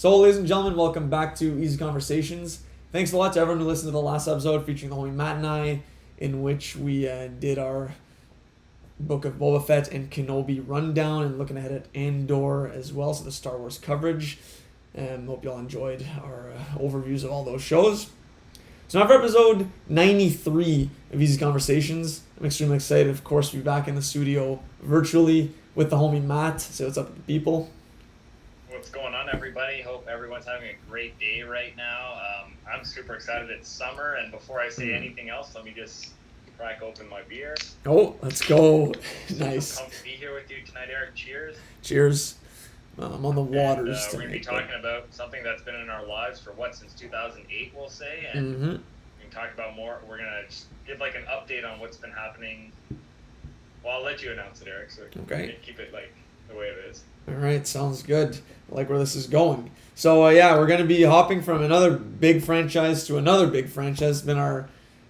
So, ladies and gentlemen, welcome back to Eazy Conversations. Thanks a lot to everyone who listened to the last episode featuring the homie Matt and I, in which we did our Book of Boba Fett and Kenobi rundown and looking ahead at Andor as well, so the Star Wars coverage. Hope you all enjoyed our overviews of all those shows. So now for episode 93 of Eazy Conversations, I'm extremely excited, of course, to be back in the studio virtually with the homie Matt. Say what's up with the people. What's going on, everybody? Hope everyone's having a great day right now. I'm super excited. It's summer, and before I say anything else, let me just crack open my beer. Oh, let's go. Nice. Pumped to be here with you tonight, Eric. Cheers. Cheers. I'm on the waters and, we're going to be tonight. talking about something that's been in our lives for since 2008, we'll say, and we can talk about more. We're going to just give like an update on what's been happening. Well, I'll let you announce it, Eric, so Okay. Keep it like the way it is. All right, sounds good. I like where this is going. So, we're going to be hopping from another big franchise to another big franchise. It's been our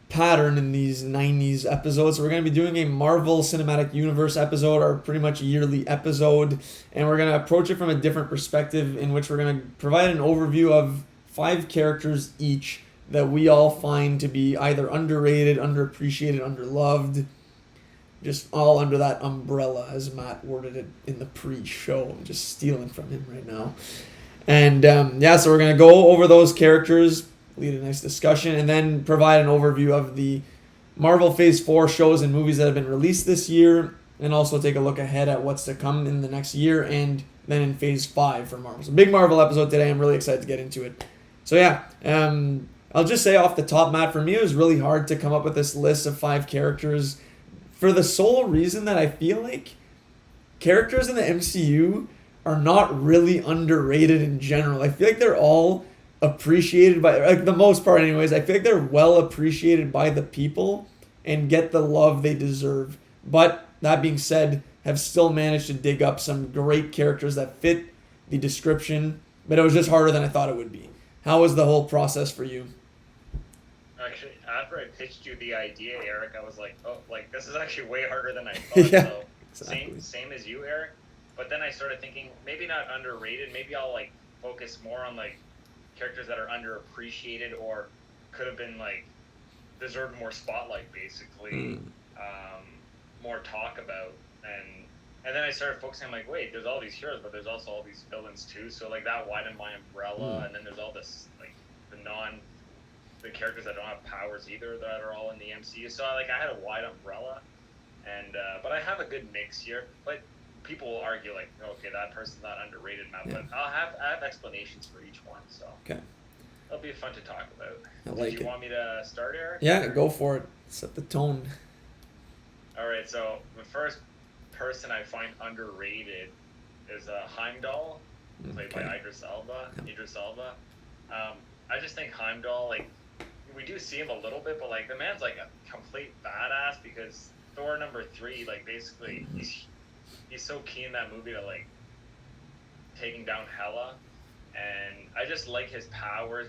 pattern in these 90s episodes. So we're going to be doing a Marvel Cinematic Universe episode, our pretty much yearly episode. And we're going to approach it from a different perspective, in which we're going to provide an overview of 5 characters each that we all find to be either underrated, underappreciated, underloved. Just all under that umbrella, as Matt worded it in the pre-show. I'm just stealing from him right now. And so we're going to go over those characters, lead a nice discussion, and then provide an overview of the Marvel Phase 4 shows and movies that have been released this year, and also take a look ahead at what's to come in the next year, and then in Phase 5 for Marvel. So big Marvel episode today. I'm really excited to get into it. So I'll just say off the top, Matt, for me it was really hard to come up with this list of 5 characters, for the sole reason that I feel like characters in the MCU are not really underrated in general. I feel like they're all appreciated by, like, the most part anyways. I feel like they're well appreciated by the people and get the love they deserve. But that being said, have still managed to dig up some great characters that fit the description, but it was just harder than I thought it would be. How was the whole process for you? Actually, after I pitched you the idea, Eric, I was like, oh, like, this is actually way harder than I thought. Yeah, so exactly. same as you, Eric. But then I started thinking, maybe not underrated. Maybe I'll like focus more on like characters that are underappreciated or could have been like deserved more spotlight, basically, more talk about. And then I started focusing on like, wait, there's all these heroes, but there's also all these villains too. So like that widened my umbrella. And then there's all this like the characters that don't have powers either that are all in the MCU. So I had a wide umbrella, and but I have a good mix here. But people will argue like, okay, that person's not underrated, Matt. Yeah. But I have explanations for each one. So okay, it'll be fun to talk about. I like it. Do you want me to start, Eric? Yeah, go for it. Set the tone. All right. So the first person I find underrated is Heimdall, played by Idris Elba. Yeah. Idris Elba. I just think Heimdall, like, we do see him a little bit, but like the man's like a complete badass, because Thor #3, like, basically he's so key in that movie to like taking down Hela, and I just like his powers.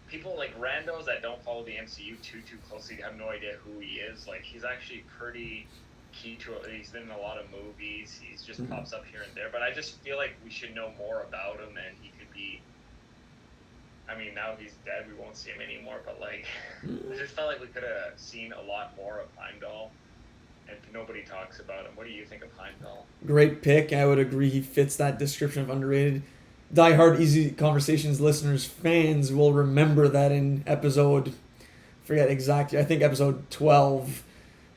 People like randos that don't follow the MCU too closely have no idea who he is. Like, he's actually pretty key to it. He's been in a lot of movies. He's just pops up here and there, but I just feel like we should know more about him, and he could be. I mean, now he's dead, we won't see him anymore, but like, I just felt like we could have seen a lot more of Heimdall, and nobody talks about him. What do you think of Heimdall? Great pick. I would agree he fits that description of underrated. Die-hard Eazy Conversations listeners, fans will remember that in episode, forget exactly, I think episode 12,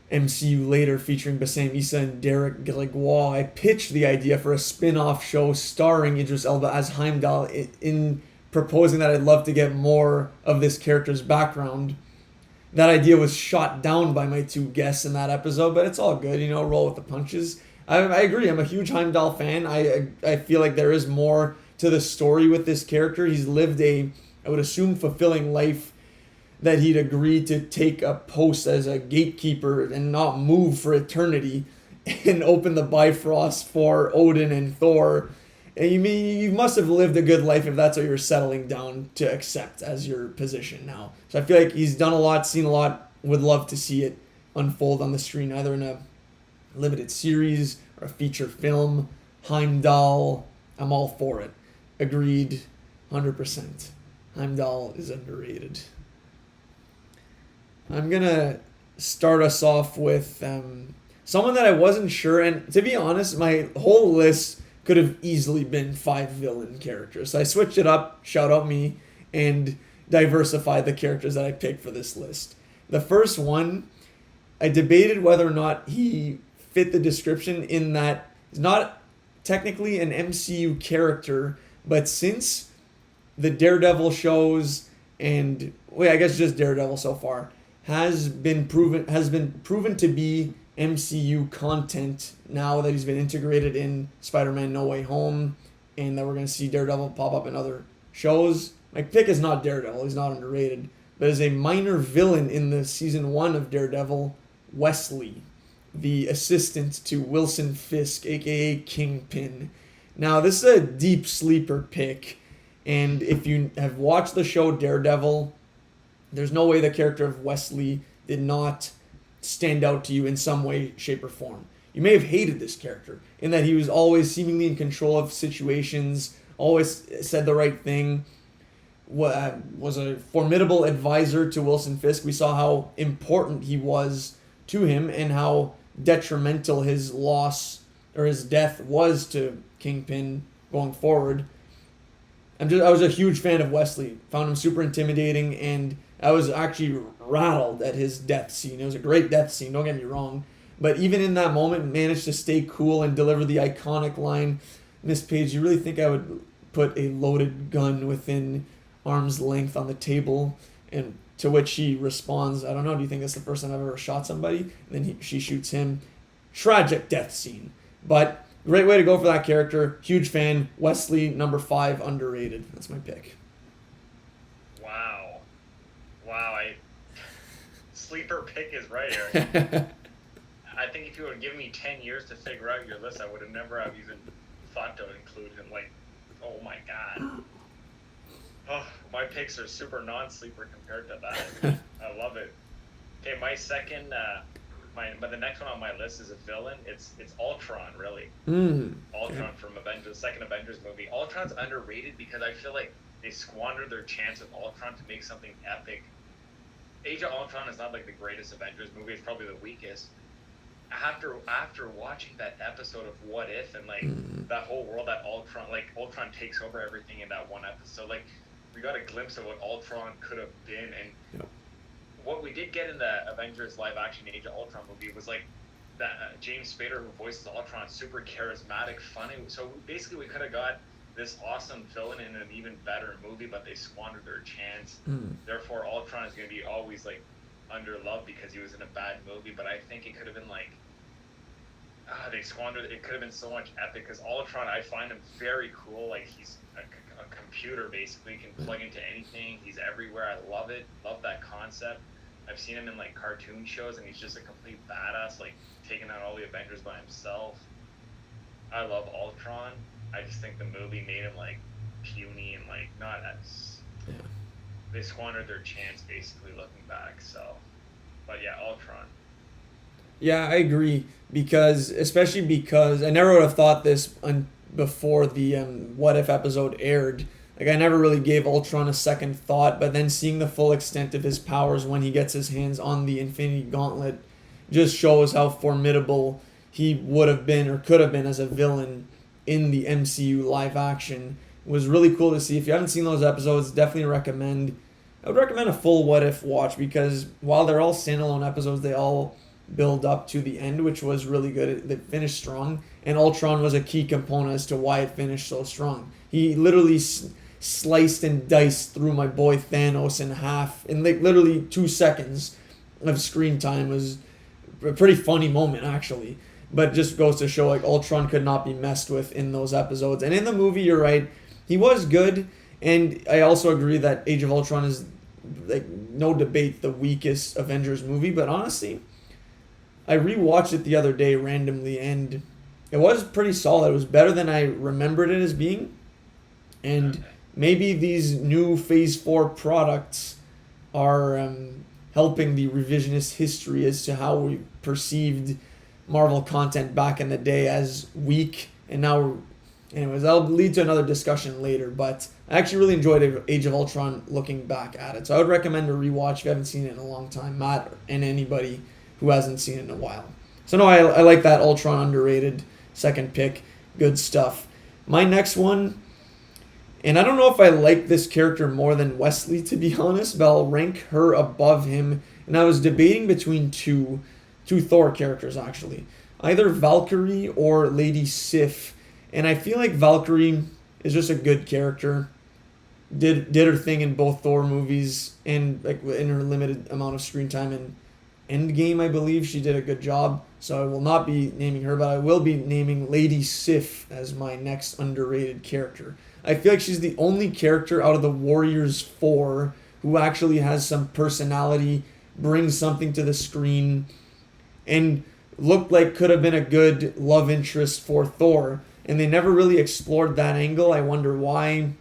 MCU Later, featuring Bassam Issa and Derek Gilligois, I pitched the idea for a spin-off show starring Idris Elba as Heimdall, in proposing that I'd love to get more of this character's background. That idea was shot down by my 2 guests in that episode, but it's all good, roll with the punches. I agree, I'm a huge Heimdall fan. I feel like there is more to the story with this character. He's lived I would assume, fulfilling life, that he'd agreed to take a post as a gatekeeper and not move for eternity and open the Bifrost for Odin and Thor. And you must have lived a good life if that's what you're settling down to accept as your position now. So I feel like he's done a lot, seen a lot, would love to see it unfold on the screen, either in a limited series or a feature film. Heimdall, I'm all for it. Agreed, 100%. Heimdall is underrated. I'm gonna start us off with someone that I wasn't sure, and to be honest, my whole list could have easily been 5 villain characters. So I switched it up, shout out me, and diversified the characters that I picked for this list. The first one, I debated whether or not he fit the description in that he's not technically an MCU character, but since the Daredevil shows and I guess just Daredevil so far has been proven to be MCU content now that he's been integrated in Spider-Man No Way Home and that we're going to see Daredevil pop up in other shows. My pick is not Daredevil, he's not underrated, but as a minor villain in the season 1 of Daredevil, Wesley, the assistant to Wilson Fisk, aka Kingpin. Now, this is a deep sleeper pick, and if you have watched the show Daredevil, there's no way the character of Wesley did not stand out to you in some way, shape, or form. You may have hated this character in that he was always seemingly in control of situations, always said the right thing, was a formidable advisor to Wilson Fisk. We saw how important he was to him and how detrimental his loss or his death was to Kingpin going forward. I was a huge fan of Wesley. Found him super intimidating, and I was actually rattled at his death scene. It was a great death scene, don't get me wrong. But even in that moment, managed to stay cool and deliver the iconic line, "Miss Page, you really think I would put a loaded gun within arm's length on the table?" And to which he responds, "I don't know, do you think that's the first time I've ever shot somebody?" And then she shoots him. Tragic death scene. But great way to go for that character. Huge fan. Wesley, number 5, underrated. That's my pick. Wow, sleeper pick is right, Eric. I think if you would have given me 10 years to figure out your list, I would have never have even thought to include him. Like, oh my god. Oh, my picks are super non-sleeper compared to that. I love it. Okay, my second, but the next one on my list is a villain. It's Ultron, really. Ultron from Avengers, second Avengers movie. Ultron's underrated because I feel like they squandered their chance with Ultron to make something epic. Age of Ultron is not like the greatest Avengers movie. It's probably the weakest. After watching that episode of What If and like that whole world that Ultron takes over everything in that one episode, like we got a glimpse of what Ultron could have been, and what we did get in the Avengers live action Age of Ultron movie was like that James Spader, who voices Ultron, super charismatic, funny. So basically we could have got this awesome villain in an even better movie, but they squandered their chance. Therefore Ultron is going to be always like underloved because he was in a bad movie, but I think it could have been like they squandered it. Could have been so much epic because Ultron, I find him very cool. Like he's a computer, basically, can plug into anything. He's everywhere. I love it. Love that concept. I've seen him in like cartoon shows, and he's just a complete badass, like taking out all the Avengers by himself. I love Ultron. I just think the movie made him like puny and like not as they squandered their chance, basically, looking back. So, but yeah, Ultron. Yeah, I agree, especially because I never would have thought this before the What If episode aired. Like, I never really gave Ultron a second thought, but then seeing the full extent of his powers when he gets his hands on the Infinity Gauntlet just shows how formidable he would have been or could have been as a villain in the MCU live action. It was really cool to see. If you haven't seen those episodes, definitely I would recommend a full What If watch, because while they're all standalone episodes, they all build up to the end, which was really good. They finished strong, and Ultron was a key component as to why it finished so strong. He literally sliced and diced through my boy Thanos in half in like literally 2 seconds of screen time. It was a pretty funny moment, actually, but just goes to show like Ultron could not be messed with in those episodes. And in the movie, you're right, he was good, and I also agree that Age of Ultron is, like, no debate, the weakest Avengers movie. But honestly, I rewatched it the other day randomly, and it was pretty solid. It was better than I remembered it as being. And maybe these new Phase 4 products are helping the revisionist history as to how we perceived Marvel content back in the day as weak, and now Anyways, that'll lead to another discussion later, but I actually really enjoyed Age of Ultron looking back at it. So I would recommend a rewatch if you haven't seen it in a long time, Matt, and anybody who hasn't seen it in a while. So no, I like that Ultron underrated second pick. Good stuff. My next one, and I don't know if I like this character more than Wesley, to be honest, but I'll rank her above him. And I was debating between two Thor characters, actually. Either Valkyrie or Lady Sif. And I feel like Valkyrie is just a good character. Did her thing in both Thor movies and like in her limited amount of screen time in Endgame, I believe she did a good job. So I will not be naming her, but I will be naming Lady Sif as my next underrated character. I feel like she's the only character out of the Warriors 4 who actually has some personality, brings something to the screen, and looked like could have been a good love interest for Thor. And they never really explored that angle. I wonder why.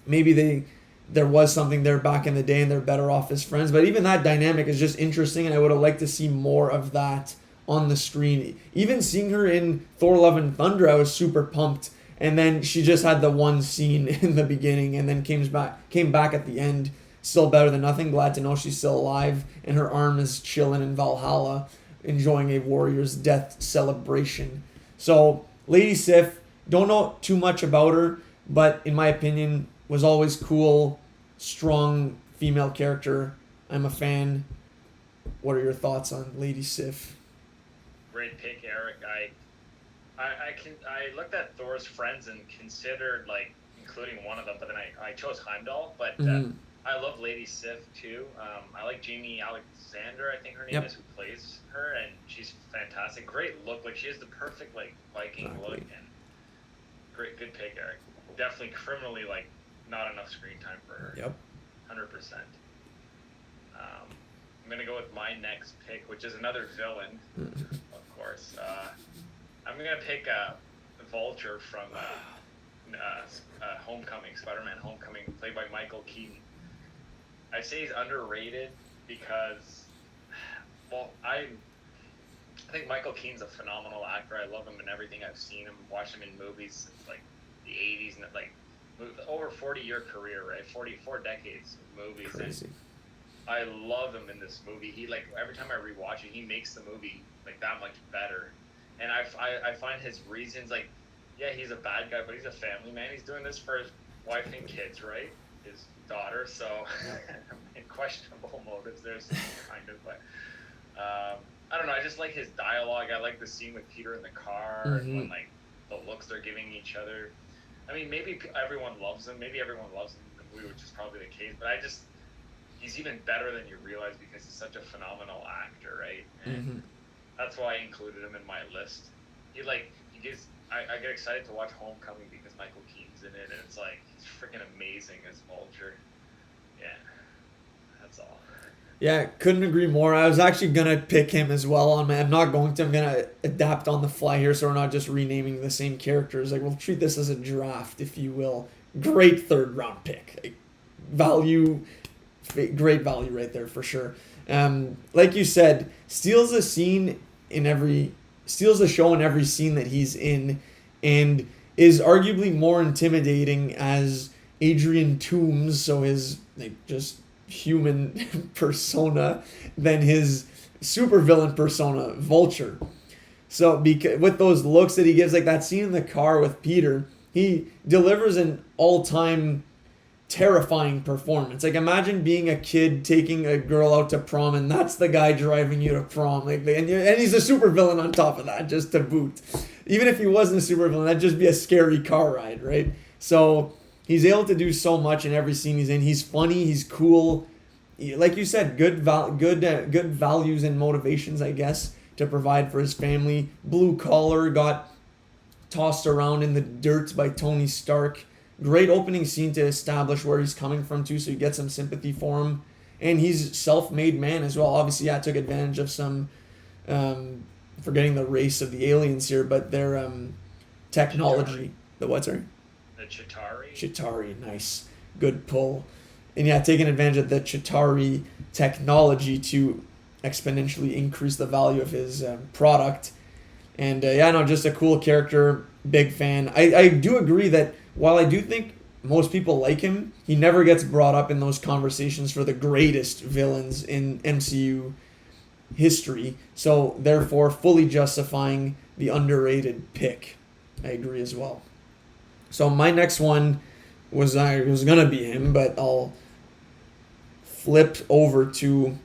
Maybe there was something there back in the day and they're better off as friends. But even that dynamic is just interesting, and I would have liked to see more of that on the screen. Even seeing her in Thor Love and Thunder, I was super pumped. And then she just had the one scene in the beginning and then came back at the end. Still better than nothing. Glad to know she's still alive and her arm is chilling in Valhalla, enjoying a warrior's death celebration. So Lady Sif, don't know too much about her, but in my opinion, was always cool, strong female character. I'm a fan. What are your thoughts on Lady Sif? Great pick, Eric. I looked at Thor's friends and considered like including one of them, but then I chose Heimdall. But I love Lady Sif too. I like Jamie Alexander, I think her name is, who plays her, and she's fantastic. Great look, like she has the perfect like Viking look, and good pick, Eric. Definitely criminally like not enough screen time for her. Yep. 100%. I'm gonna go with my next pick, which is another villain, of course. I'm gonna pick Vulture from Homecoming, Spider-Man: Homecoming, played by Michael Keaton. I say he's underrated because, well, I think Michael Keaton's a phenomenal actor. I love him in everything I've seen him, watched him in movies since like the 80s, and like over 40-year career, right? 44 decades of movies. Crazy. And I love him in this movie. He like every time I rewatch it, he makes the movie like that much better. And I find his reasons, like, yeah, he's a bad guy, but he's a family man. He's doing this for his wife and kids, right? His daughter. So in questionable motives there, kind of, but I don't know. I just like his dialogue. I like the scene with Peter in the car, and when like the looks they're giving each other. I mean, maybe everyone loves him. Maybe everyone loves him in the movie, which is probably the case. But he's even better than you realize because he's such a phenomenal actor, right? And that's why I included him in my list. I get excited to watch Homecoming because Michael Keaton's in it, and it's like he's freaking amazing as Vulture. Yeah, that's all. Yeah, couldn't agree more. I was actually gonna pick him as well. I'm not going to. I'm gonna adapt on the fly here, so we're not just renaming the same characters. Like, we'll treat this as a draft, if you will. Great third round pick. Like, great value right there for sure. Like you said, steals the show in every scene that he's in, and is arguably more intimidating as Adrian Toomes, so his like just human persona, than his supervillain persona, Vulture. So with those looks that he gives, like that scene in the car with Peter, he delivers an all-time terrifying performance. Like, imagine being a kid taking a girl out to prom, and that's the guy driving you to prom. Like, and he's a supervillain on top of that, just to boot. Even if he wasn't a supervillain, that'd just be a scary car ride, right? So he's able to do so much in every scene he's in. He's funny. He's cool. Like you said, good values and motivations, I guess, to provide for his family. Blue collar, got tossed around in the dirt by Tony Stark. Great opening scene to establish where he's coming from too, so you get some sympathy for him. And he's self-made man as well. Obviously, took advantage of some, forgetting the race of the aliens here, but their technology. Chitauri. The what, sorry? The Chitauri. Chitauri, nice. Good pull. And taking advantage of the Chitauri technology to exponentially increase the value of his product. And just a cool character. big fan. I do agree that while I do think most people like him, he never gets brought up in those conversations for the greatest villains in MCU history. So therefore, fully justifying the underrated pick. I agree as well. So my next one was gonna be him, but I'll flip over to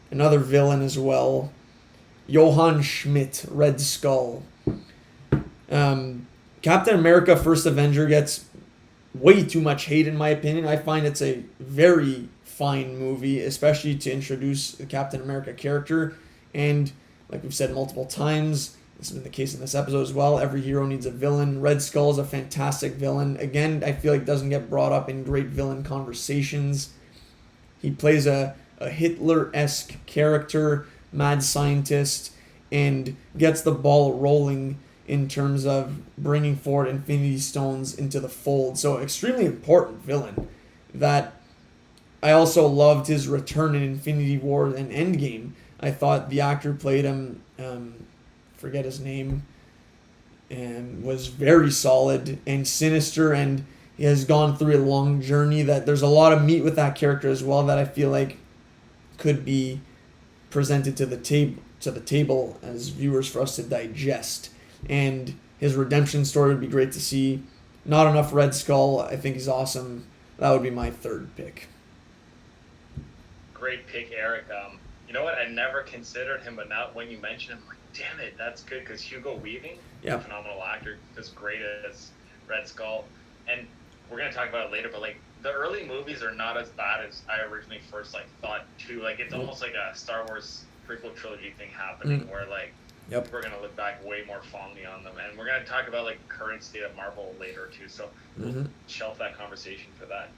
another villain as well. Johann Schmidt, Red Skull. Captain America: First Avenger gets way too much hate in my opinion. I find it's a very fine movie, especially to introduce the Captain America character. And like we've said multiple times, this has been the case in this episode as well, every hero needs a villain. Red Skull is a fantastic villain. Again, I feel like doesn't get brought up in great villain conversations. He plays a Hitler-esque character, mad scientist, and gets the ball rolling in terms of bringing forward Infinity Stones into the fold. So extremely important villain that I also loved his return in Infinity War and Endgame. I thought the actor who played him, forget his name, and was very solid and sinister, and he has gone through a long journey that there's a lot of meat with that character as well that I feel like could be presented to the table as viewers for us to digest. And his redemption story would be great to see. Not enough Red Skull. I think he's awesome. That would be my third pick. Great pick, Eric. You know what? I never considered him, but now when you mention him, I'm like, damn it, that's good, because Hugo Weaving, yeah, phenomenal actor, just great as Red Skull. And we're going to talk about it later, but like the early movies are not as bad as I originally first like thought too. Like it's almost like a Star Wars prequel trilogy thing happening where like we're going to look back way more fondly on them. And we're going to talk about like current state of Marvel later too. So we'll shelf that conversation for that.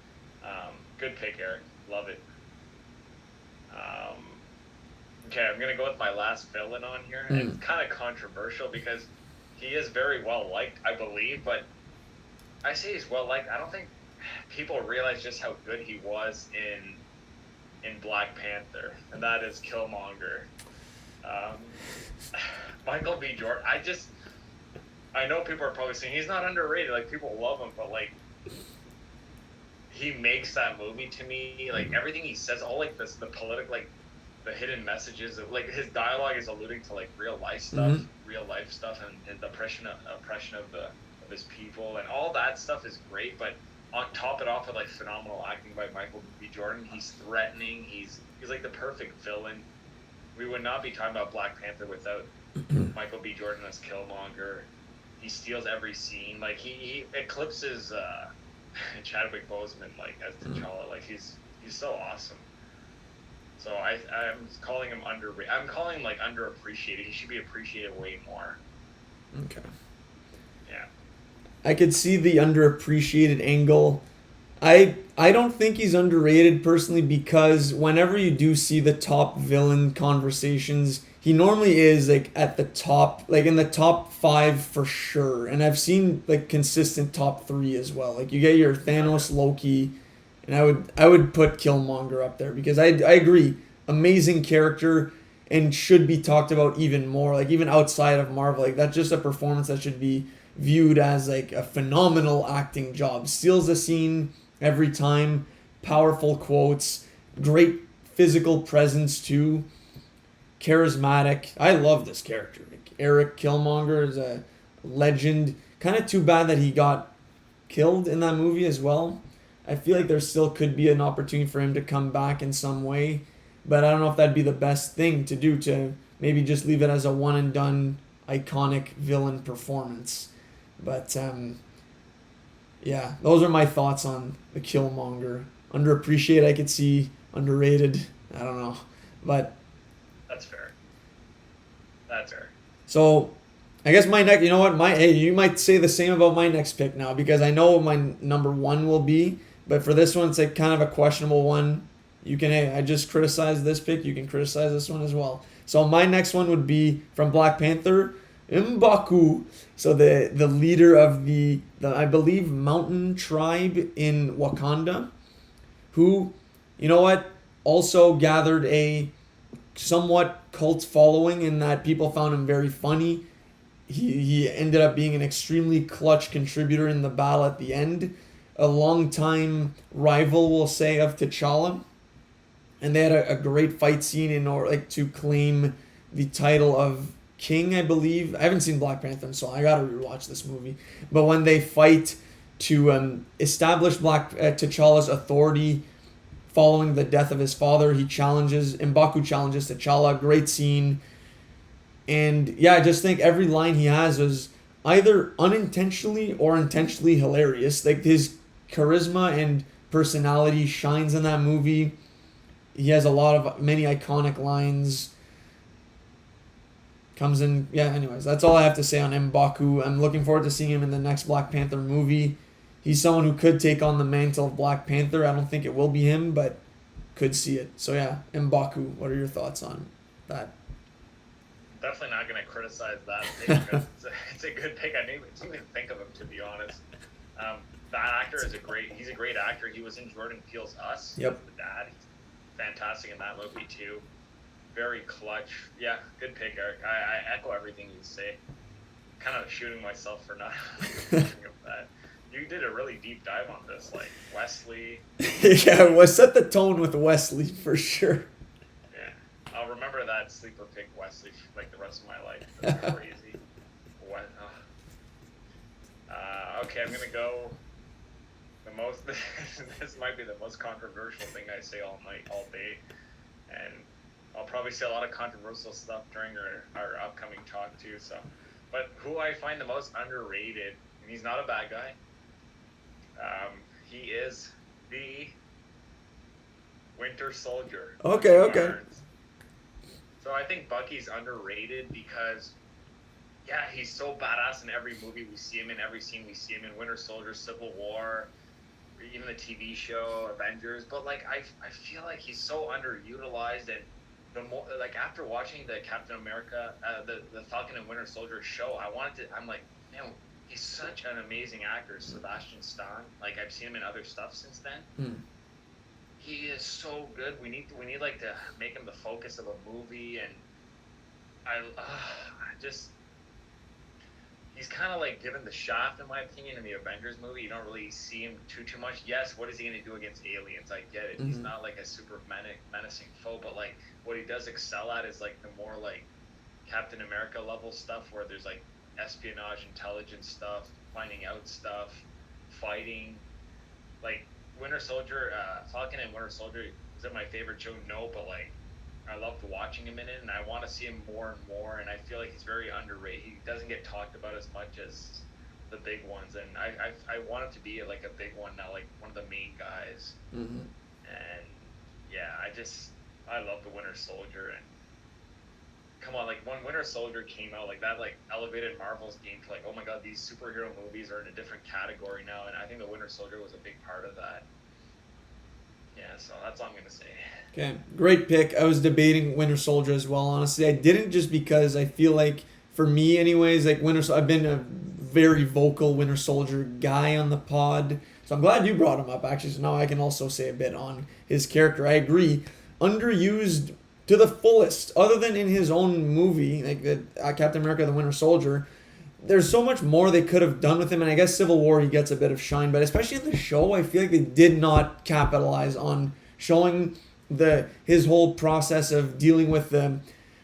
Good pick, Eric. Love it. Okay, I'm going to go with my last villain on here. And it's kind of controversial because he is very well liked, I believe, but I say he's well liked. I don't think people realize just how good he was in Black Panther, and that is Killmonger. Michael B. Jordan. I know people are probably saying he's not underrated. Like people love him, but like he makes that movie to me. Like everything he says, all like this, the political, like the hidden messages. Like his dialogue is alluding to like real life stuff, and the oppression of his people, and all that stuff is great. But on top it off with like phenomenal acting by Michael B. Jordan. He's threatening. He's like the perfect villain. We would not be talking about Black Panther without Michael B. Jordan as Killmonger. He steals every scene. Like he eclipses Chadwick Boseman like as T'Challa. Like he's so awesome. So I'm calling him underrated. I'm calling him like underappreciated. He should be appreciated way more. Okay. Yeah. I could see the underappreciated angle. I don't think he's underrated personally because whenever you do see the top villain conversations, he normally is like at the top, like in the top 5 for sure. And I've seen like consistent top 3 as well. Like you get your Thanos, Loki, and I would put Killmonger up there because I agree, amazing character and should be talked about even more. Like even outside of Marvel, like that's just a performance that should be viewed as like a phenomenal acting job. Steals the scene every time, powerful quotes, great physical presence too, charismatic. I love this character. Like Eric Killmonger is a legend. Kind of too bad that he got killed in that movie as well. I feel like there still could be an opportunity for him to come back in some way, but I don't know if that'd be the best thing to do, to maybe just leave it as a one and done iconic villain performance. But yeah, those are my thoughts on the Killmonger. Underappreciated, I could see. Underrated, I don't know. But that's fair. So I guess my next, you know what, you might say the same about my next pick now because I know what my number 1 will be, but for this one it's like kind of a questionable one. You can, I just criticized this pick, you can criticize this one as well. So my next one would be from Black Panther, M'Baku. So the leader of the I believe mountain tribe in Wakanda, who, you know what, also gathered a somewhat cult following in that people found him very funny. he ended up being an extremely clutch contributor in the battle at the end. A longtime rival, we'll say, of T'Challa. And they had a great fight scene in order like to claim the title of King, I believe. I haven't seen Black Panther, so I gotta rewatch this movie. But when they fight to establish T'Challa's authority following the death of his father, M'Baku challenges T'Challa. Great scene. And yeah, I just think every line he has is either unintentionally or intentionally hilarious. Like his charisma and personality shines in that movie. He has many iconic lines. Comes in, yeah, anyways, that's all I have to say on M'Baku. I'm looking forward to seeing him in the next Black Panther movie. He's someone who could take on the mantle of Black Panther. I don't think it will be him, but could see it. So yeah, M'Baku, what are your thoughts on that? Definitely not going to criticize that pick. It's a good pick. I didn't even think of him, to be honest. That actor he's a great actor. He was in Jordan Peele's Us. Yep. The dad. Fantastic in that movie too. Very clutch. Yeah, good pick, Eric. I echo everything you say. Kind of shooting myself for not thinking of that. You did a really deep dive on this, like Wesley. Yeah, well, set the tone with Wesley for sure. Yeah, I'll remember that sleeper pick Wesley like the rest of my life. That's crazy. What? Okay, I'm gonna go. This might be the most controversial thing I say all night, all day, and I'll probably say a lot of controversial stuff during our upcoming talk too. So, but who I find the most underrated, and he's not a bad guy. He is the Winter Soldier. Okay. So I think Bucky's underrated because, yeah, he's so badass in every movie we see him in, every scene we see him in. Winter Soldier, Civil War, even the TV show Avengers. But like I feel like he's so underutilized, and the more like after watching the Captain America, the Falcon and Winter Soldier show, I'm like, man, he's such an amazing actor, Sebastian Stan. Like I've seen him in other stuff since then. He is so good. We need like to make him the focus of a movie, and he's kind of like given the shaft in my opinion in the Avengers movie. You don't really see him too much. Yes, what is he going to do against aliens? I get it. He's not like a super menacing foe, but like what he does excel at is like the more like Captain America level stuff where there's like espionage, intelligence stuff, finding out stuff, fighting. Like Winter Soldier, Falcon and Winter Soldier, is it my favorite show? No, but like I loved watching him in it, and I want to see him more and more, and I feel like he's very underrated. He doesn't get talked about as much as the big ones, and I want him to be like a big one now, like one of the main guys. And yeah, I love the Winter Soldier, and come on, like when Winter Soldier came out, like that like elevated Marvel's game to like, oh my god, these superhero movies are in a different category now, and I think the Winter Soldier was a big part of that. Yeah, so that's all I'm gonna say. Okay, great pick. I was debating Winter Soldier as well, honestly. I didn't just because I feel like, for me anyways, like I've been a very vocal Winter Soldier guy on the pod. So I'm glad you brought him up, actually. So now I can also say a bit on his character. I agree. Underused to the fullest, other than in his own movie, like Captain America, the Winter Soldier. There's so much more they could have done with him, and I guess Civil War he gets a bit of shine, but especially in the show, I feel like they did not capitalize on showing his whole process of dealing with the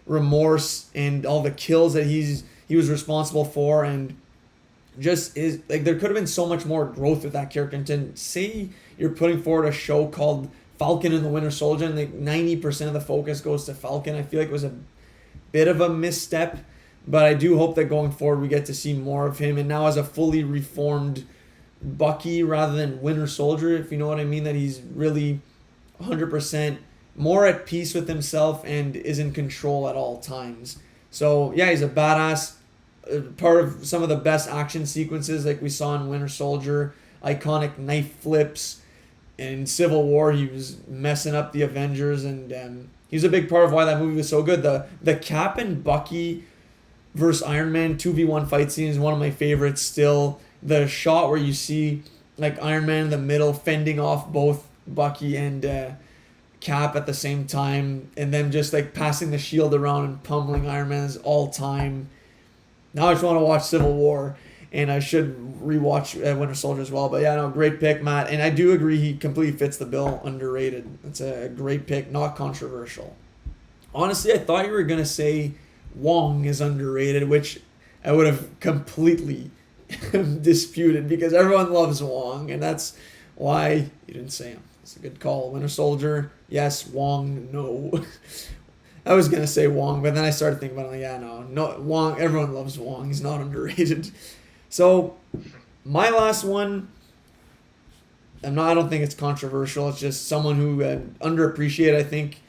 remorse and all the kills that he was responsible for, and just is like there could have been so much more growth with that character. And to say you're putting forward a show called Falcon and the Winter Soldier, and like 90% of the focus goes to Falcon, I feel like it was a bit of a misstep. But I do hope that going forward we get to see more of him, and now as a fully reformed Bucky rather than Winter Soldier, if you know what I mean, that he's really 100% more at peace with himself and is in control at all times. So yeah, he's a badass, part of some of the best action sequences like we saw in Winter Soldier, iconic knife flips. In Civil War, he was messing up the Avengers, and he's a big part of why that movie was so good. The Cap and Bucky versus Iron Man 2v1 fight scene is one of my favorites still. The shot where you see like Iron Man in the middle fending off both Bucky and Cap at the same time, and then just like passing the shield around and pummeling Iron Man is all time. Now I just want to watch Civil War, and I should rewatch Winter Soldier as well. But yeah, no, great pick, Matt. And I do agree he completely fits the bill. Underrated. It's a great pick, not controversial. Honestly, I thought you were gonna say Wong is underrated, which I would have completely disputed because everyone loves Wong, and that's why you didn't say him. It's a good call. Winter Soldier, yes. Wong, no. I was gonna say Wong, but then I started thinking about it. Like, yeah, no, Wong. Everyone loves Wong. He's not underrated. So, my last one. I don't think it's controversial. It's just someone who underappreciated. I think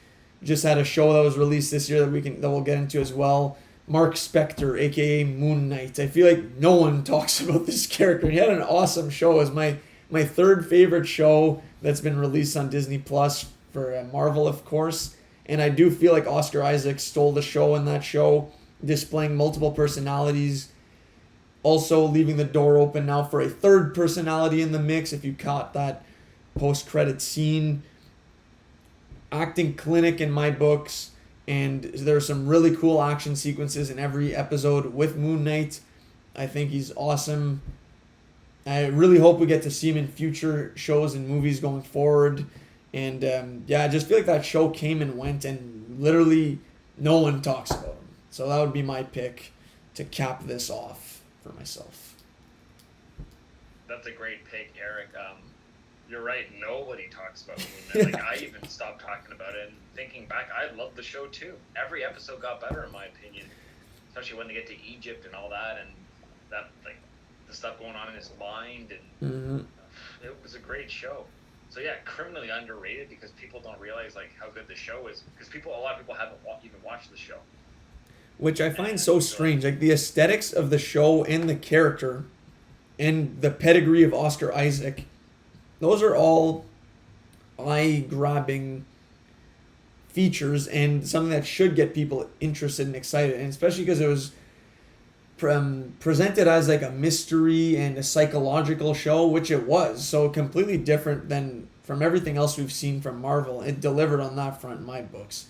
just had a show that was released this year that we'll get into as well. Mark Spector, aka Moon Knight. I feel like no one talks about this character. He had an awesome show. It was my third favorite show that's been released on Disney Plus for Marvel, of course. And I do feel like Oscar Isaac stole the show in that show, displaying multiple personalities. Also leaving the door open now for a third personality in the mix, if you caught that post-credit scene. Acting clinic in my books, and there are some really cool action sequences in every episode with Moon Knight. I think he's awesome. I really hope we get to see him in future shows and movies going forward. And I just feel like that show came and went, and literally no one talks about him. So that would be my pick to cap this off for myself. That's a great pick, Eric. You're right. Nobody talks about Moon Knight. Like, I even stopped talking about it. And thinking back, I loved the show too. Every episode got better, in my opinion. Especially when they get to Egypt and all that, and that, like, the stuff going on in his mind, and it was a great show. So yeah, criminally underrated because people don't realize like how good the show is. Because a lot of people haven't even watched the show. Which I find so strange. Like the aesthetics of the show and the character, and the pedigree of Oscar Isaac. Those are all eye-grabbing features and something that should get people interested and excited, and especially because it was presented as like a mystery and a psychological show, which it was. So completely different than from everything else we've seen from Marvel. It delivered on that front in my books.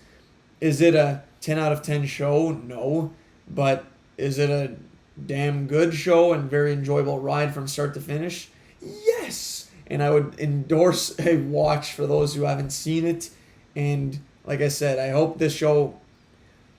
Is it a 10 out of 10 show? No. But is it a damn good show and very enjoyable ride from start to finish? Yes. And I would endorse a watch for those who haven't seen it. And like I said, I hope this show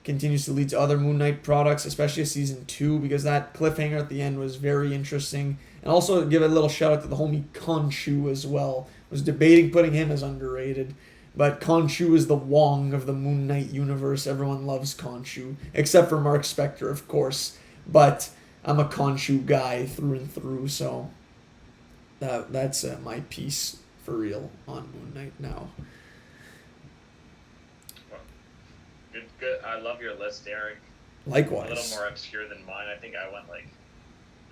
continues to lead to other Moon Knight products, especially season 2, because that cliffhanger at the end was very interesting. And also give a little shout out to the homie Khonshu as well. I was debating putting him as underrated, but Khonshu is the Wong of the Moon Knight universe. Everyone loves Khonshu, except for Mark Spector, of course. But I'm a Khonshu guy through and through, so that's my piece for real on Moon Knight now. Good. I love your list, Eric. Likewise. A little more obscure than mine. I think I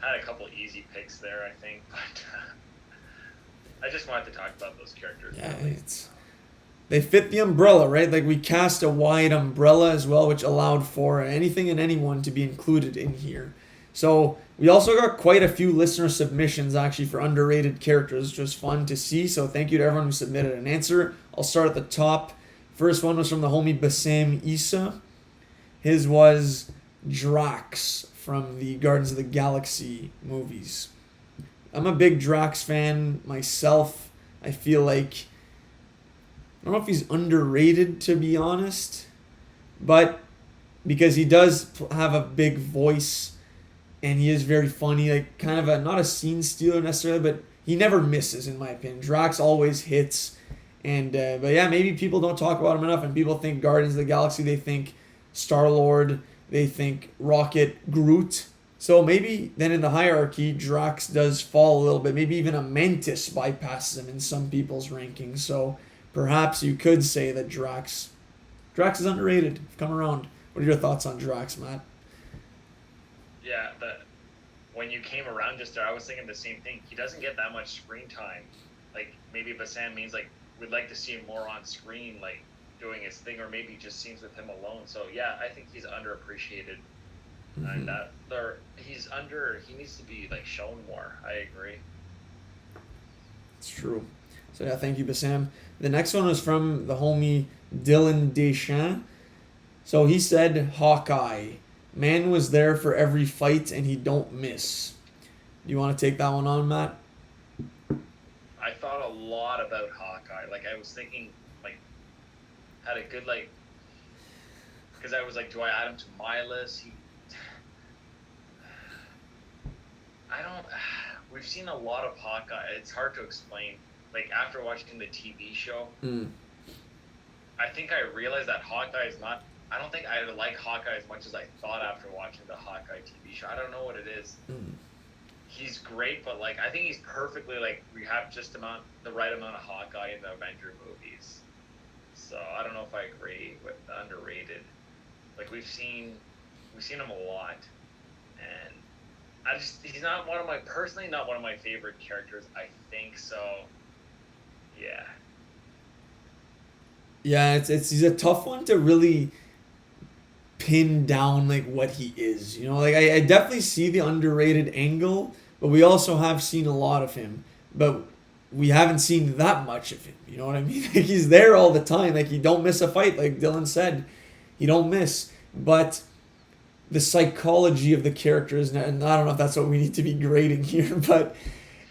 had a couple easy picks there, I think, but I just wanted to talk about those characters. Yeah, they fit the umbrella, right? Like we cast a wide umbrella as well, which allowed for anything and anyone to be included in here. So we also got quite a few listener submissions actually for underrated characters, which was fun to see. So thank you to everyone who submitted an answer. I'll start at the top. First one was from the homie Bassam Issa. His was Drax from the Guardians of the Galaxy movies. I'm a big Drax fan myself. I feel like, I don't know if he's underrated, to be honest, but because he does have a big voice and he is very funny, like kind of not a scene stealer necessarily, but he never misses in my opinion. Drax always hits. And but yeah, maybe people don't talk about him enough, and people think Guardians of the Galaxy, they think Star-Lord, they think Rocket, Groot. So maybe then in the hierarchy, Drax does fall a little bit. Maybe even a Mantis bypasses him in some people's rankings. So perhaps you could say that Drax is underrated. Come around. What are your thoughts on Drax, Matt? Yeah, when you came around just there, I was thinking the same thing. He doesn't get that much screen time. Like maybe Bassam means like we'd like to see him more on screen, like doing his thing, or maybe just scenes with him alone. So yeah, I think he's underappreciated, and he needs to be like shown more. I agree. It's true. So yeah, thank you, Bassam. The next one was from the homie Dylan Deschamps. So he said Hawkeye, Man was there for every fight and he don't miss. Do you want to take that one on, Matt? I thought a lot about Hawkeye. Like, I was thinking, like, had a good, like, because I was like, do I add him to my list? I don't. We've seen a lot of Hawkeye. It's hard to explain. Like, after watching the TV show, I think I realized that Hawkeye is not. I don't think I like Hawkeye as much as I thought after watching the Hawkeye TV show. I don't know what it is. He's great, but like I think he's perfectly like we have just the right amount of Hawkeye in the Avenger movies. So I don't know if I agree with the underrated. Like we've seen him a lot, and he's not one of my favorite characters. I think so. Yeah. Yeah, he's a tough one to really pin down like what he is. You know, like I definitely see the underrated angle, but we also have seen a lot of him. But we haven't seen that much of him. You know what I mean? Like he's there all the time. Like he don't miss a fight, like Dylan said. He don't miss. But the psychology of the characters, and I don't know if that's what we need to be grading here, but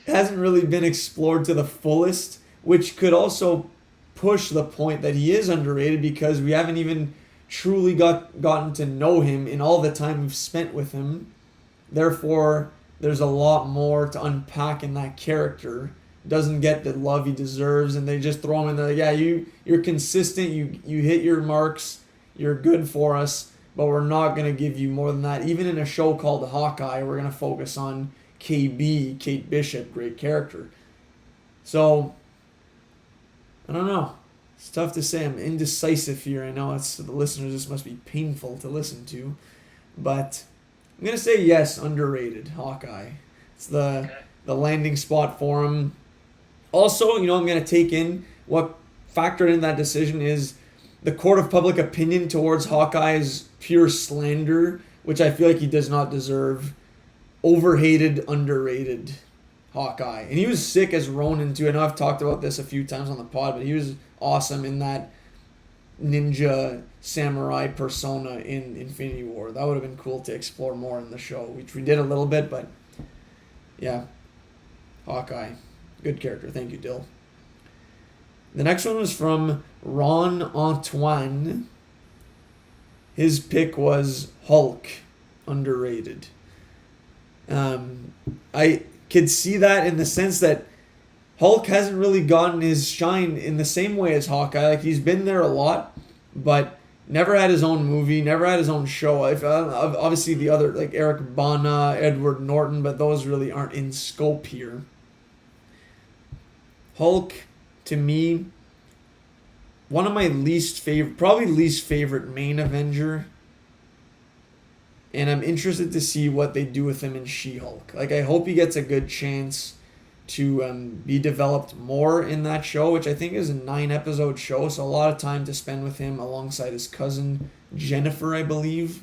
it hasn't really been explored to the fullest, which could also push the point that he is underrated because we haven't even truly gotten to know him in all the time we've spent with him. Therefore, there's a lot more to unpack in that character. Doesn't get the love he deserves, and they just throw him in there. Yeah, you're consistent. You hit your marks. You're good for us, but we're not gonna give you more than that. Even in a show called Hawkeye, we're gonna focus on KB, Kate Bishop, great character. So I don't know. It's tough to say. I'm indecisive here. I know it's the listeners. This must be painful to listen to, but I'm gonna say yes. Underrated Hawkeye. It's the landing spot for him. Also, I'm gonna take in what factored in that decision is the court of public opinion towards Hawkeye's pure slander, which I feel like he does not deserve. Overhated, underrated Hawkeye. And he was sick as Ronin too. I know I've talked about this a few times on the pod, but he was awesome in that ninja samurai persona in Infinity War. That would have been cool to explore more in the show, which we did a little bit, but yeah. Hawkeye. Good character. Thank you, Dill. The next one was from Ron Antoine. His pick was Hulk. Underrated. I could see that in the sense that Hulk hasn't really gotten his shine in the same way as Hawkeye. Like he's been there a lot, but never had his own movie, never had his own show. Obviously the other like Eric Bana, Edward Norton, but those really aren't in scope here. Hulk, to me, one of my least favorite main Avenger. And I'm interested to see what they do with him in She-Hulk. Like, I hope he gets a good chance to be developed more in that show, which I think is a 9-episode show, so a lot of time to spend with him alongside his cousin Jennifer, I believe.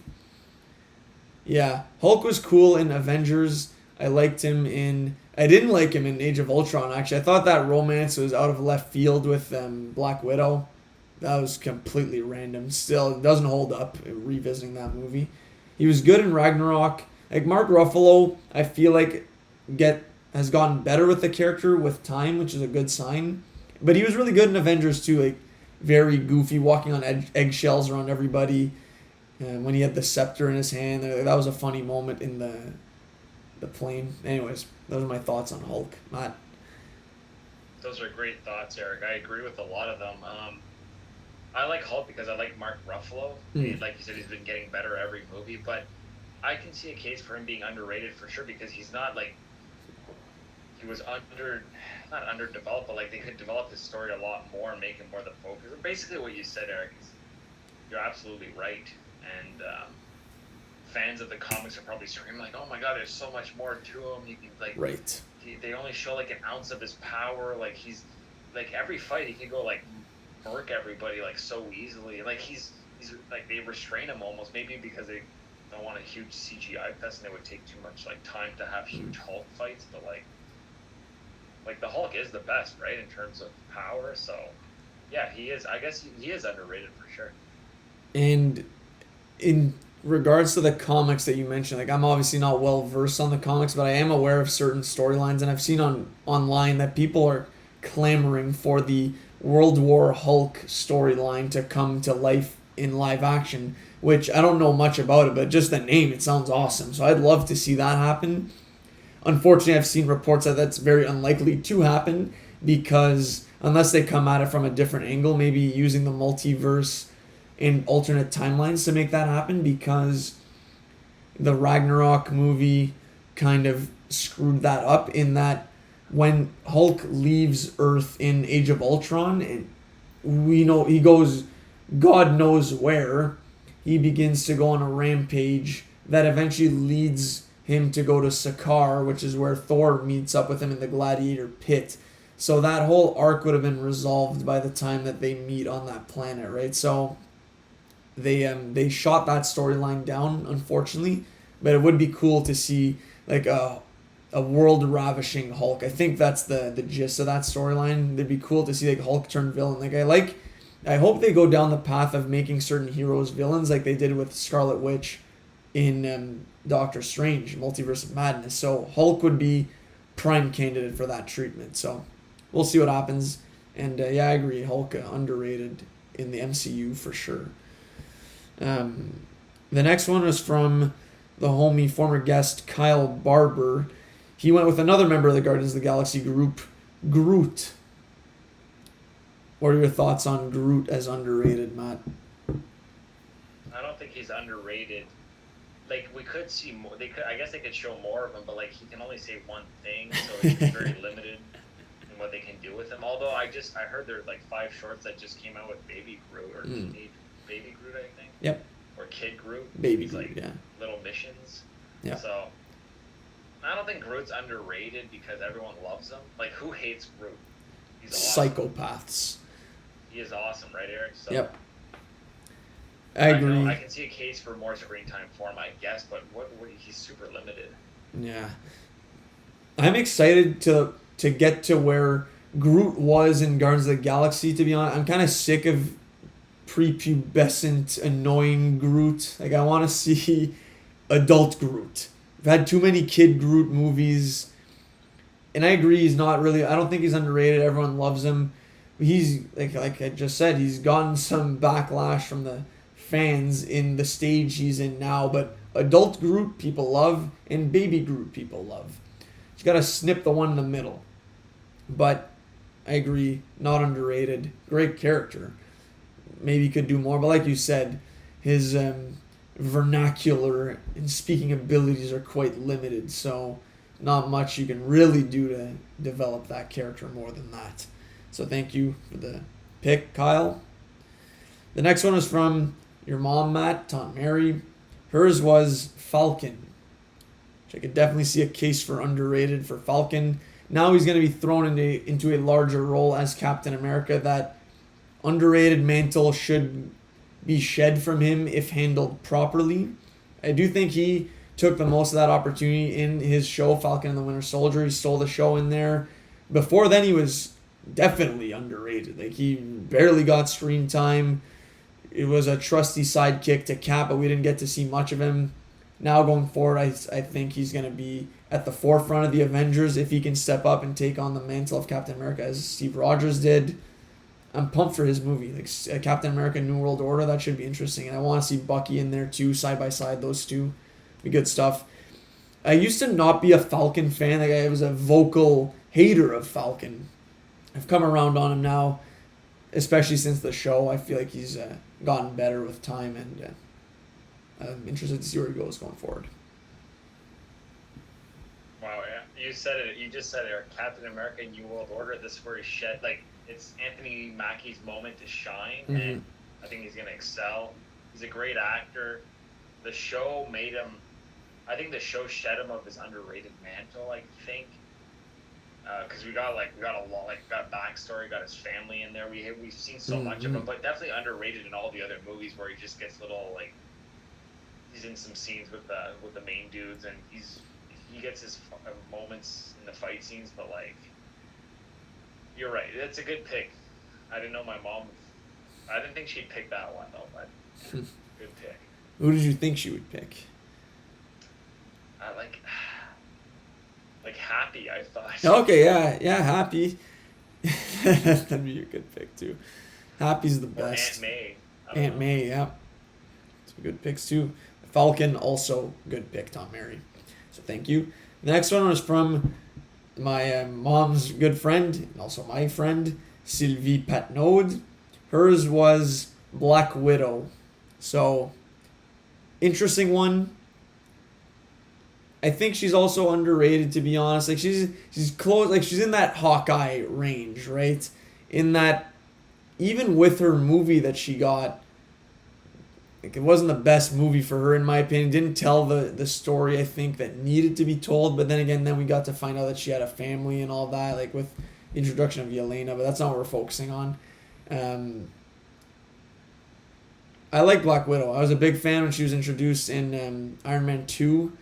Yeah, Hulk was cool in Avengers. I didn't like him in Age of Ultron, actually. I thought that romance was out of left field with Black Widow. That was completely random. Still, it doesn't hold up revisiting that movie. He was good in Ragnarok. Like Mark Ruffalo, I feel like has gotten better with the character with time, which is a good sign. But he was really good in Avengers too, like very goofy, walking on eggshells around everybody. When he had the scepter in his hand, that was a funny moment in the plane. Anyways, those are my thoughts on Hulk. Matt. Those are great thoughts, Eric. I agree with a lot of them. I like Hulk because I like Mark Ruffalo. Like you said, he's been getting better every movie, but I can see a case for him being underrated for sure because he's not like he was not underdeveloped, but like they could develop his story a lot more and make him more the focus. Basically, what you said, Eric, is you're absolutely right, and fans of the comics are probably screaming like, "Oh my God, there's so much more to him." You can like right. They only show like an ounce of his power. Like he's like every fight he can go like murk everybody like so easily. Like he's like they restrain him almost maybe because they don't want a huge CGI fest and it would take too much like time to have huge Hulk fights. But like the Hulk is the best, right, in terms of power. So yeah, he is. I guess he is underrated for sure. And in regards to the comics that you mentioned, like I'm obviously not well versed on the comics, but I am aware of certain storylines, and I've seen online that people are clamoring for the World War Hulk storyline to come to life in live action, which I don't know much about it, but just the name, it sounds awesome. So I'd love to see that happen. Unfortunately, I've seen reports that that's very unlikely to happen because unless they come at it from a different angle, maybe using the multiverse and alternate timelines to make that happen, because the Ragnarok movie kind of screwed that up in that when Hulk leaves Earth in Age of Ultron, and we know he goes God knows where, he begins to go on a rampage that eventually leads him to go to Sakaar, which is where Thor meets up with him in the Gladiator Pit. So that whole arc would have been resolved by the time that they meet on that planet, right? So they shot that storyline down, unfortunately, but it would be cool to see like a world ravishing Hulk. I think that's the gist of that storyline. It'd be cool to see like Hulk turn villain. I hope they go down the path of making certain heroes villains, like they did with Scarlet Witch in Doctor Strange, Multiverse of Madness. So Hulk would be prime candidate for that treatment. So we'll see what happens. And yeah, I agree. Hulk underrated in the MCU for sure. The next one was from the homie, former guest Kyle Barber. He went with another member of the Guardians of the Galaxy group, Groot. What are your thoughts on Groot as underrated, Matt? I don't think he's underrated. Like, we could see more. I guess they could show more of him, but like he can only say one thing, so it's very limited in what they can do with him. Although I heard there's like 5 shorts that just came out with Baby Groot or Baby Groot, I think. Yep. Or Kid Groot. Baby He's Groot, like yeah. Little missions. Yeah. So I don't think Groot's underrated because everyone loves him. Like, who hates Groot? He's awesome. Psychopaths. He is awesome, right, Eric? So, yep. I agree. I can see a case for more screen time for him, I guess, but he's super limited. Yeah. I'm excited to get to where Groot was in Guardians of the Galaxy, to be honest. I'm kind of sick of prepubescent, annoying Groot. Like, I want to see adult Groot. We've had too many kid Groot movies. And I agree, he's not really... I don't think he's underrated. Everyone loves him. He's, like I just said, he's gotten some backlash from the fans in the stage he's in now. But adult Groot, people love. And baby Groot, people love. You got to snip the one in the middle. But I agree, not underrated. Great character. Maybe could do more. But like you said, his vernacular and speaking abilities are quite limited. So not much you can really do to develop that character more than that. So thank you for the pick, Kyle. The next one was from your mom, Matt, Taunt Mary. Hers was Falcon, which I could definitely see a case for underrated for Falcon. Now he's going to be thrown into a larger role as Captain America. That underrated mantle should be shed from him if handled properly. I do think he took the most of that opportunity in his show, Falcon and the Winter Soldier. He stole the show in there. Before then, he was definitely underrated. Like, he barely got screen time. It was a trusty sidekick to Cap, but we didn't get to see much of him. Now going forward, I think he's going to be at the forefront of the Avengers if he can step up and take on the mantle of Captain America as Steve Rogers did. I'm pumped for his movie, like Captain America New World Order. That should be interesting, and I want to see Bucky in there too, side by side. Those two, be good stuff. I used to not be a Falcon fan. Like, I was a vocal hater of Falcon. I've come around on him now, especially since the show. I feel like he's gotten better with time, and I'm interested to see where he goes going forward. Wow, yeah. You said it. You just said it. Captain America New World Order. This is where he shed, like, it's Anthony Mackie's moment to shine, and I think he's going to excel. He's a great actor. The show made him... I think the show shed him of his underrated mantle, I think. Because we got a lot, got backstory, got his family in there. We've seen so much of him, but definitely underrated in all the other movies where he just gets little, like... He's in some scenes with the main dudes, and he gets his moments in the fight scenes, but, like... You're right. It's a good pick. I didn't know my mom... I didn't think she'd pick that one, though, but good pick. Who did you think she would pick? I like Happy. I thought. Okay, yeah, Happy. That'd be a good pick too. Happy's the Or best. Aunt May. Aunt May, yeah. Some good picks too. Falcon, also good pick, Tom Mary. So thank you. The next one was from my mom's good friend, and also my friend, Sylvie Patnaud. Hers was Black Widow. So, interesting one. I think she's also underrated, to be honest. Like she's close, like she's in that Hawkeye range, right? In that, even with her movie that she got, like it wasn't the best movie for her in my opinion. Didn't tell the story I think that needed to be told. But then again, then we got to find out that she had a family and all that, like with the introduction of Yelena. But that's not what we're focusing on. I like Black Widow. I was a big fan when she was introduced in Iron Man 2.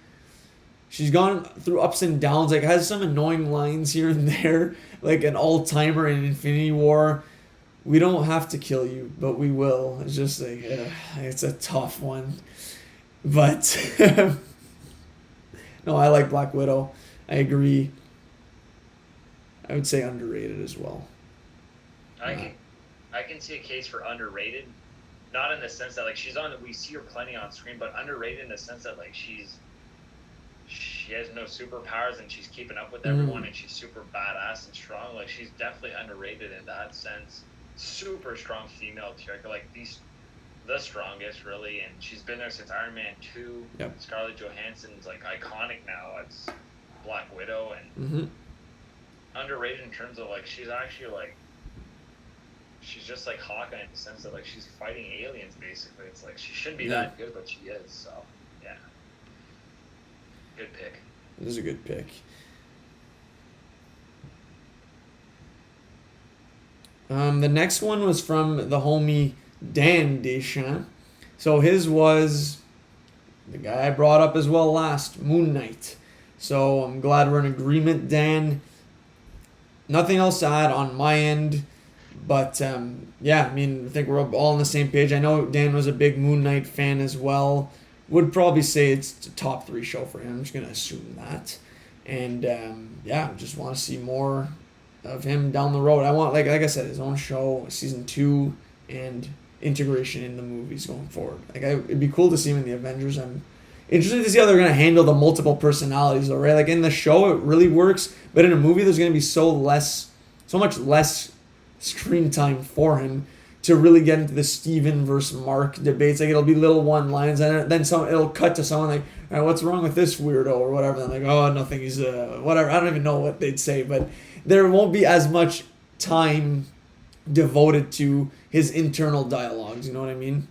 She's gone through ups and downs. Like has some annoying lines here and there, like an all-timer in Infinity War. We don't have to kill you, but we will. It's just like it's a tough one, but no, I like Black Widow. I agree. I would say underrated as well. I can see a case for underrated, not in the sense that like she's on. We see her plenty on screen, but underrated in the sense that like she has no superpowers and she's keeping up with everyone and she's super badass and strong. Like she's definitely underrated in that sense. Super strong female character, like the strongest really, and she's been there since Iron Man 2. Yep. Scarlett Johansson's like iconic now as Black Widow, and underrated in terms of like she's actually like she's just like Hawkeye in the sense that like she's fighting aliens basically. It's like she shouldn't be that good, but she is. So yeah, good pick. It is a good pick. The next one was from the homie Dan Deschamps. So his was the guy I brought up as well last, Moon Knight. So I'm glad we're in agreement, Dan. Nothing else to add on my end. But yeah, I mean, I think we're all on the same page. I know Dan was a big Moon Knight fan as well. Would probably say it's a top 3 show for him. I'm just going to assume that. And yeah, just want to see more of him down the road. I want, like I said, his own show, season 2, and integration in the movies going forward. Like it'd be cool to see him in the Avengers. I'm interested to see how they're gonna handle the multiple personalities, though, right? Like in the show, it really works, but in a movie, there's gonna be so much less screen time for him to really get into the Steven versus Mark debates. Like it'll be little one-lines, and then it'll cut to someone like, all right, what's wrong with this weirdo or whatever. And I'm like, oh, nothing. He's whatever. I don't even know what they'd say, but there won't be as much time devoted to his internal dialogues. You know what I mean?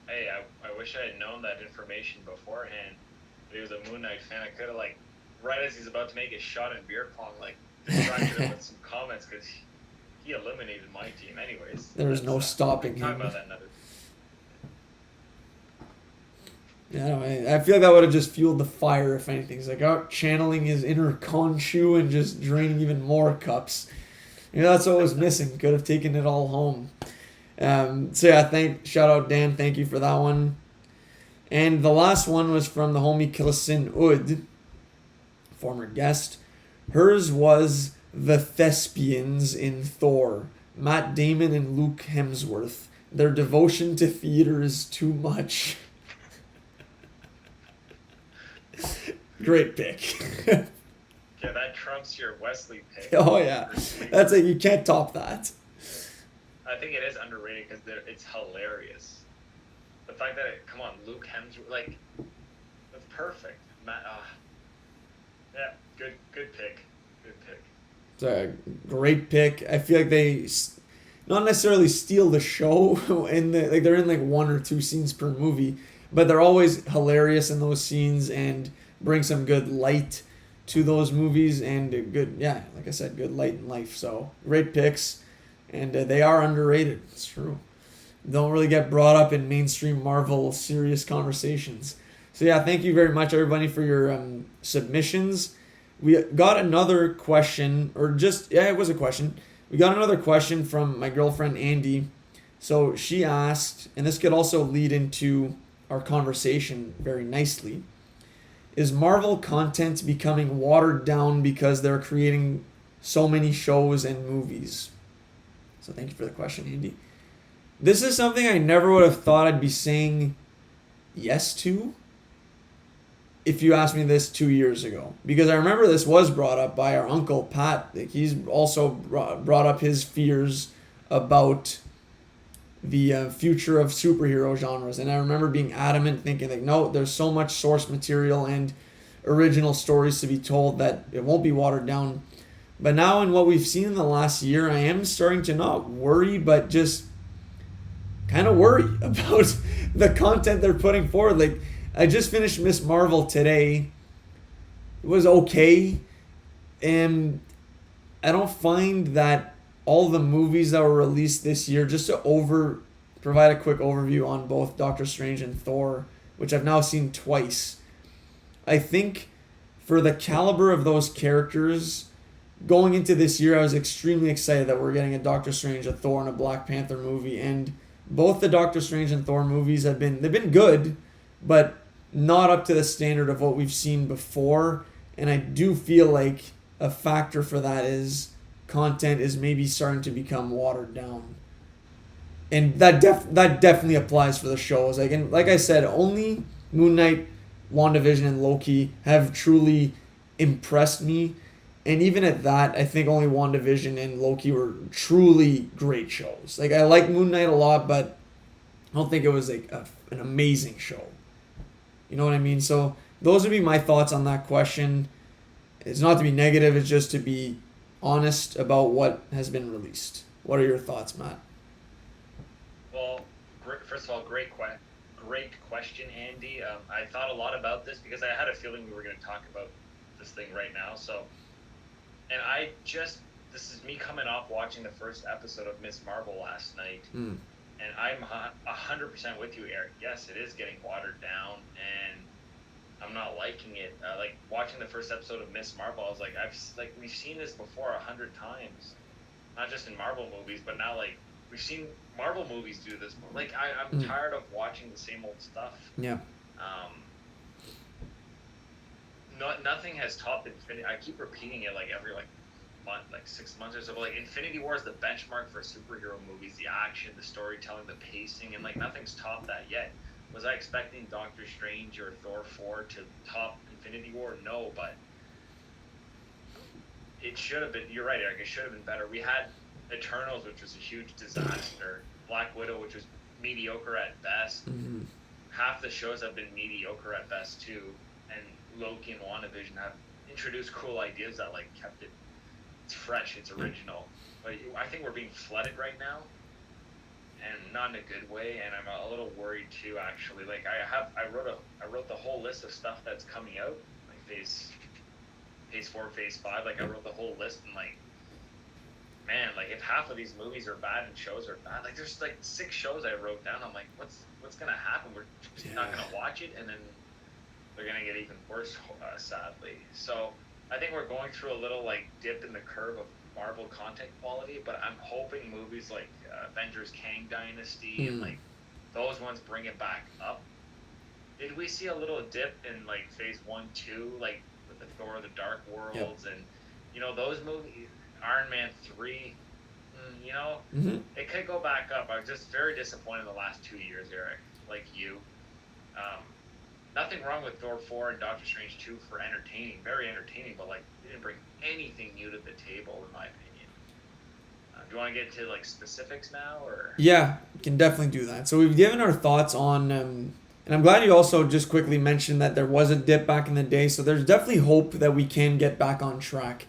Hey, I wish I had known that information beforehand. If he was a Moon Knight fan, I could have like, right as he's about to make his shot in beer pong, like distracted him with some comments because he eliminated my team anyways. There was no stopping him. About that another. Yeah, I feel like that would have just fueled the fire, if anything. He's like out channeling his inner Khonshu and just draining even more cups. You know, that's what was missing. Could have taken it all home. So yeah, shout out Dan. Thank you for that one. And the last one was from the homie Killasin Ud, former guest. Hers was the thespians in Thor, Matt Damon and Luke Hemsworth. Their devotion to theater is too much. Great pick. Yeah, that trumps your Wesley pick. Oh yeah, that's it. You can't top that. I think it is underrated because it's hilarious. The fact that come on, Luke Hemsworth, like that's perfect. Yeah, good pick. Good pick. It's a great pick. I feel like they not necessarily steal the show they're in like 1 or 2 scenes per movie, but they're always hilarious in those scenes and bring some good light to those movies and good, yeah, like I said, good light in life. So great picks, and they are underrated. It's true. Don't really get brought up in mainstream Marvel serious conversations. So yeah, thank you very much everybody for your submissions. We got another question, it was a question. We got another question from my girlfriend Andy. So she asked, and this could also lead into our conversation very nicely, is Marvel content becoming watered down because they're creating so many shows and movies? So thank you for the question, Andy. This is something I never would have thought I'd be saying yes to if you asked me this 2 years ago. Because I remember this was brought up by our uncle, Pat. Like, he's also brought up his fears about the future of superhero genres. And I remember being adamant, thinking, like, no, there's so much source material and original stories to be told that it won't be watered down. But now in what we've seen in the last year, I am starting to not worry, but just kind of worry about the content they're putting forward. Like, I just finished Miss Marvel today. It was okay. And I don't find that all the movies that were released this year, just to provide a quick overview on both Doctor Strange and Thor, which I've now seen twice. I think for the caliber of those characters, going into this year, I was extremely excited that we're getting a Doctor Strange, a Thor, and a Black Panther movie. And both the Doctor Strange and Thor movies they've been good, but not up to the standard of what we've seen before. And I do feel like a factor for that is content is maybe starting to become watered down. And that definitely applies for the shows. Like I said, only Moon Knight, WandaVision, and Loki have truly impressed me. And even at that, I think only WandaVision and Loki were truly great shows. Like, I like Moon Knight a lot, but I don't think it was like an amazing show. You know what I mean? So those would be my thoughts on that question. It's not to be negative, it's just to be honest about what has been released. What are your thoughts, Matt? Well, first of all, great question, Andy. I thought a lot about this because I had a feeling we were going to talk about this thing right now. So, and this is me coming off watching the first episode of Miss Marvel last night. And I'm 100% with you, Eric. Yes, it is getting watered down, and I'm not liking it. Like, watching the first episode of Miss Marvel, I was like, we've seen this before 100 times, not just in Marvel movies, but now, like, we've seen Marvel movies do this. Like, I'm tired of watching the same old stuff. Yeah. Nothing has topped Infinity. I keep repeating it like every month, like 6 months or so. But like, Infinity War is the benchmark for superhero movies. The action, the storytelling, the pacing, and like nothing's topped that yet. Was I expecting Doctor Strange or Thor 4 to top Infinity War? No, but it should have been. You're right, Eric. It should have been better. We had Eternals, which was a huge disaster. Black Widow, which was mediocre at best. Mm-hmm. Half the shows have been mediocre at best too. And Loki and WandaVision have introduced cool ideas that like kept it. It's fresh. It's original. But I think we're being flooded right now, and not in a good way. And I'm a little worried too. Actually, like I wrote the whole list of stuff that's coming out, like phase 4, phase 5. Like, I wrote the whole list, and like, man, like if half of these movies are bad and shows are bad, like there's like 6 shows I wrote down. I'm like, what's gonna happen? We're just not gonna watch it, and then they're gonna get even worse, sadly. So I think we're going through a little like dip in the curve of Marvel content quality, but I'm hoping movies like Avengers Kang Dynasty and like those ones bring it back up. Did we see a little dip in like phase 1, 2, like with the Thor: The Dark Worlds and those movies, Iron Man 3? It could go back up. I was just very disappointed in the last 2 years, Eric, like you. Nothing wrong with Thor 4 and Doctor Strange 2 for entertaining, very entertaining, but like they didn't bring anything new to the table, in my opinion. Do you want to get to like specifics now, or? Yeah, we can definitely do that. So we've given our thoughts on, and I'm glad you also just quickly mentioned that there was a dip back in the day. So there's definitely hope that we can get back on track.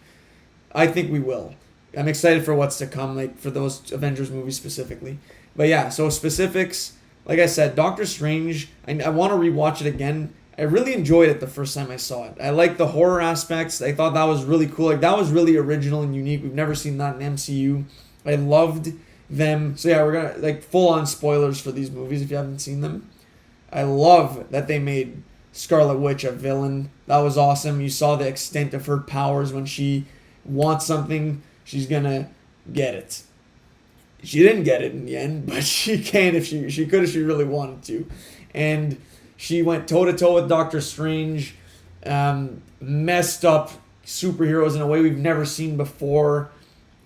I think we will. I'm excited for what's to come, like for those Avengers movies specifically. But yeah, so specifics. Like I said, Doctor Strange, I want to rewatch it again. I really enjoyed it the first time I saw it. I like the horror aspects. I thought that was really cool. Like, that was really original and unique. We've never seen that in MCU. I loved them. So yeah, we're going to, like, full-on spoilers for these movies if you haven't seen them. I love that they made Scarlet Witch a villain. That was awesome. You saw the extent of her powers. When she wants something, she's going to get it. She didn't get it in the end, but she can if she could if she really wanted to. And she went toe to toe with Doctor Strange, messed up superheroes in a way we've never seen before.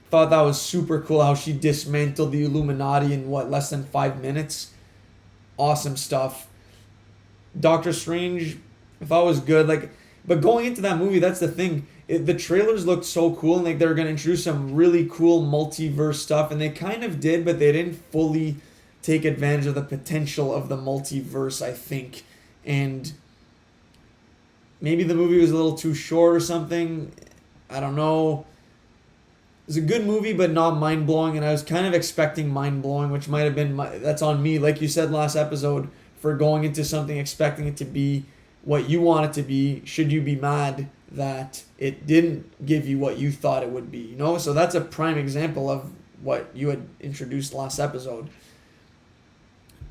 Thought that was super cool how she dismantled the Illuminati in less than 5 minutes. Awesome stuff. Doctor Strange, I thought was good. But going into that movie, that's the thing. The trailers looked so cool, and they're gonna introduce some really cool multiverse stuff, and they kind of did, but they didn't fully take advantage of the potential of the multiverse, I think. And maybe the movie was a little too short or something. I don't know. It was a good movie, but not mind blowing, and I was kind of expecting mind blowing, which might have been that's on me, like you said last episode, for going into something expecting it to be what you want it to be. Should you be mad that it didn't give you what you thought it would be, so that's a prime example of what you had introduced last episode.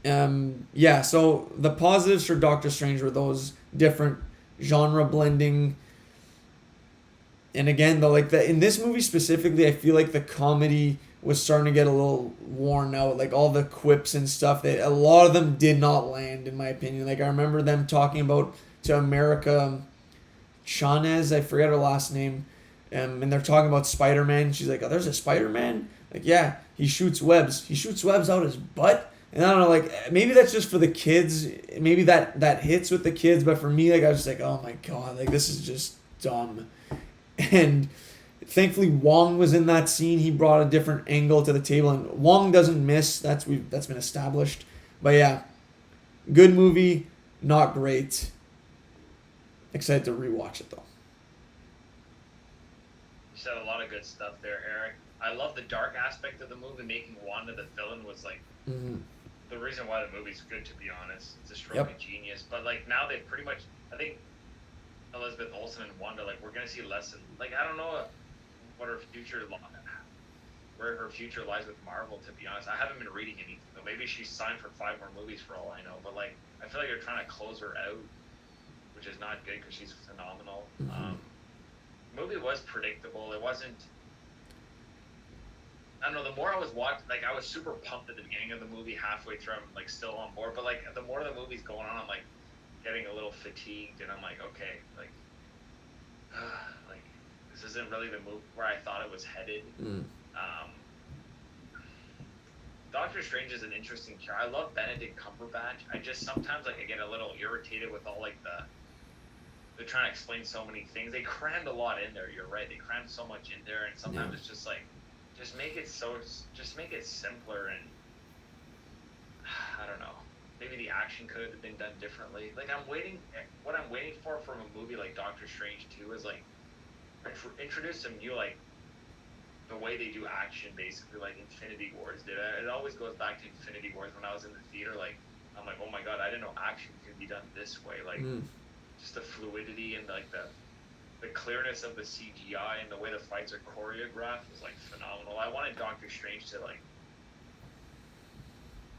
So the positives for Doctor Strange were those different genre blending, and again in this movie specifically, I feel like the comedy was starting to get a little worn out, like all the quips and stuff, that a lot of them did not land in my opinion. I remember them talking about to America Chanez, I forget her last name, and they're talking about Spider-Man. She's like, oh, there's a Spider-Man? Yeah, he shoots webs. He shoots webs out his butt? And I don't know, maybe that's just for the kids. Maybe that hits with the kids, but for me, I was just oh my God, this is just dumb. And thankfully, Wong was in that scene. He brought a different angle to the table, and Wong doesn't miss. That's been established. But yeah, good movie, not great. Excited to rewatch it though. You said a lot of good stuff there, Eric. I love the dark aspect of the movie. Making Wanda the villain was the reason why the movie's good, to be honest. It's a stroke of genius. But now they pretty much, I think Elizabeth Olsen and Wanda, we're gonna see less. I don't know what her future, where her future lies with Marvel. To be honest, I haven't been reading anything. Though maybe she's signed for 5 more movies for all I know. But I feel like you're trying to close her out, which is not good because she's phenomenal. Movie was predictable. It wasn't. I don't know. The more I was watching, I was super pumped at the beginning of the movie. Halfway through, I'm still on board. But the more the movie's going on, I'm getting a little fatigued, and I'm okay, this isn't really the move where I thought it was headed. Doctor Strange is an interesting character. I love Benedict Cumberbatch. I just sometimes I get a little irritated with all they're trying to explain so many things. They crammed a lot in there. You're right. They crammed so much in there, and sometimes it's just just make it simpler, and I don't know. Maybe the action could have been done differently. What I'm waiting for from a movie like Doctor Strange 2 is introduce some new the way they do action, basically Infinity Wars did. It always goes back to Infinity Wars. When I was in the theater, I'm oh my God, I didn't know action could be done this way. Just the fluidity and the clearness of the CGI and the way the fights are choreographed was phenomenal. I wanted Doctor Strange to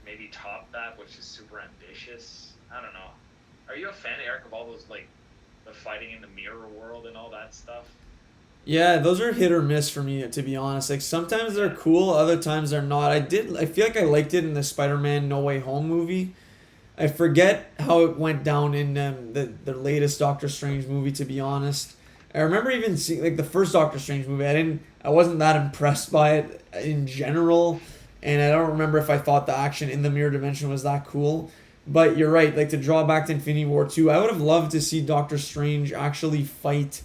maybe top that, which is super ambitious. I don't know. Are you a fan, Eric, of all those the fighting in the mirror world and all that stuff? Yeah, those are hit or miss for me, to be honest. Sometimes they're cool, other times they're not. I feel like I liked it in the Spider-Man No Way Home movie. I forget how it went down in the latest Doctor Strange movie, to be honest. I remember even seeing the first Doctor Strange movie. I wasn't that impressed by it in general, and I don't remember if I thought the action in the mirror dimension was that cool. But you're right, to draw back to Infinity War 2, I would have loved to see Doctor Strange actually fight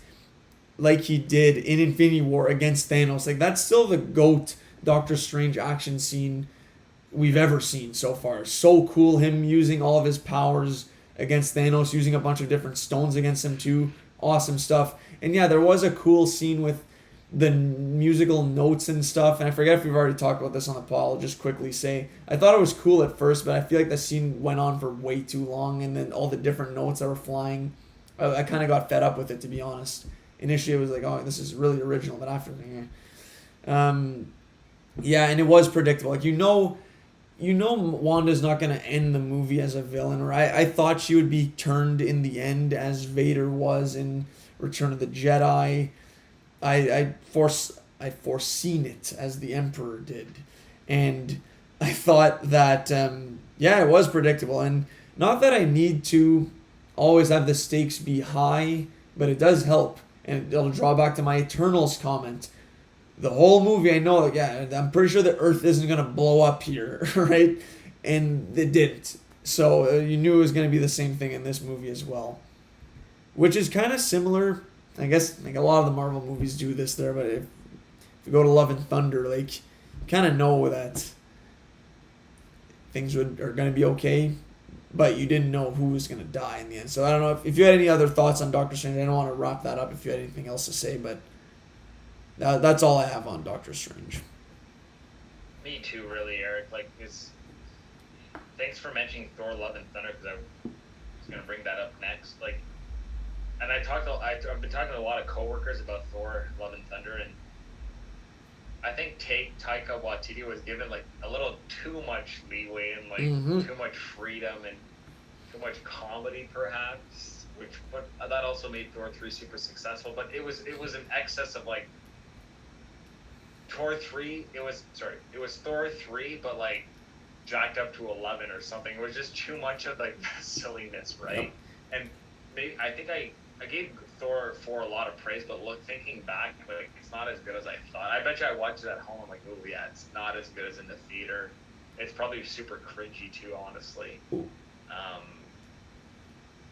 like he did in Infinity War against Thanos. That's still the GOAT Doctor Strange action scene we've ever seen so far. So cool, him using all of his powers against Thanos, using a bunch of different stones against him too. Awesome stuff. And yeah, there was a cool scene with the musical notes and stuff, and I forget if we've already talked about this on the pod. I'll just quickly say I thought it was cool at first, but I feel like the scene went on for way too long, and then all the different notes that were flying, I kind of got fed up with it, to be honest. Initially it was oh, this is really original, but after yeah, and it was predictable. Wanda's not going to end the movie as a villain, or I thought she would be turned in the end as Vader was in Return of the Jedi. I foreseen it as the Emperor did. And I thought that, yeah, it was predictable. And not that I need to always have the stakes be high, but it does help. And it'll draw back to my Eternals comment. The whole movie, I know, yeah, I'm pretty sure the Earth isn't going to blow up here, right? And it didn't. So you knew it was going to be the same thing in this movie as well. Which is kind of similar. I guess like a lot of the Marvel movies do this there, but if you go to Love and Thunder, like, you kind of know that things are going to be okay, but you didn't know who was going to die in the end. So I don't know if you had any other thoughts on Doctor Strange. I don't want to wrap that up if you had anything else to say, but that's all I have on Doctor Strange. Me too, really, Eric. Like, thanks for mentioning Thor: Love and Thunder, because I was going to bring that up next. Like, and I've been talking to a lot of coworkers about Thor: Love and Thunder, and I think Taika Waititi was given like a little too much leeway and like too much freedom and too much comedy, perhaps. But that also made Thor 3 super successful. But it was an excess of like Thor 3. It was Thor 3, but like jacked up to 11 or something. It was just too much of like silliness, right? Yep. And I think I gave Thor 4 a lot of praise, but thinking back, like, it's not as good as I thought. I bet you I watched it at home. I'm like, oh yeah, it's not as good as in the theater. It's probably super cringy too, honestly.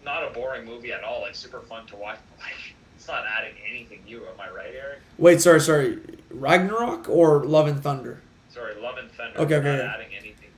Not a boring movie at all. Like, super fun to watch. But, like, it's not adding anything new. Am I right, Eric? Wait, sorry. Ragnarok or Love and Thunder? Sorry, Love and Thunder. Okay. Not adding anything.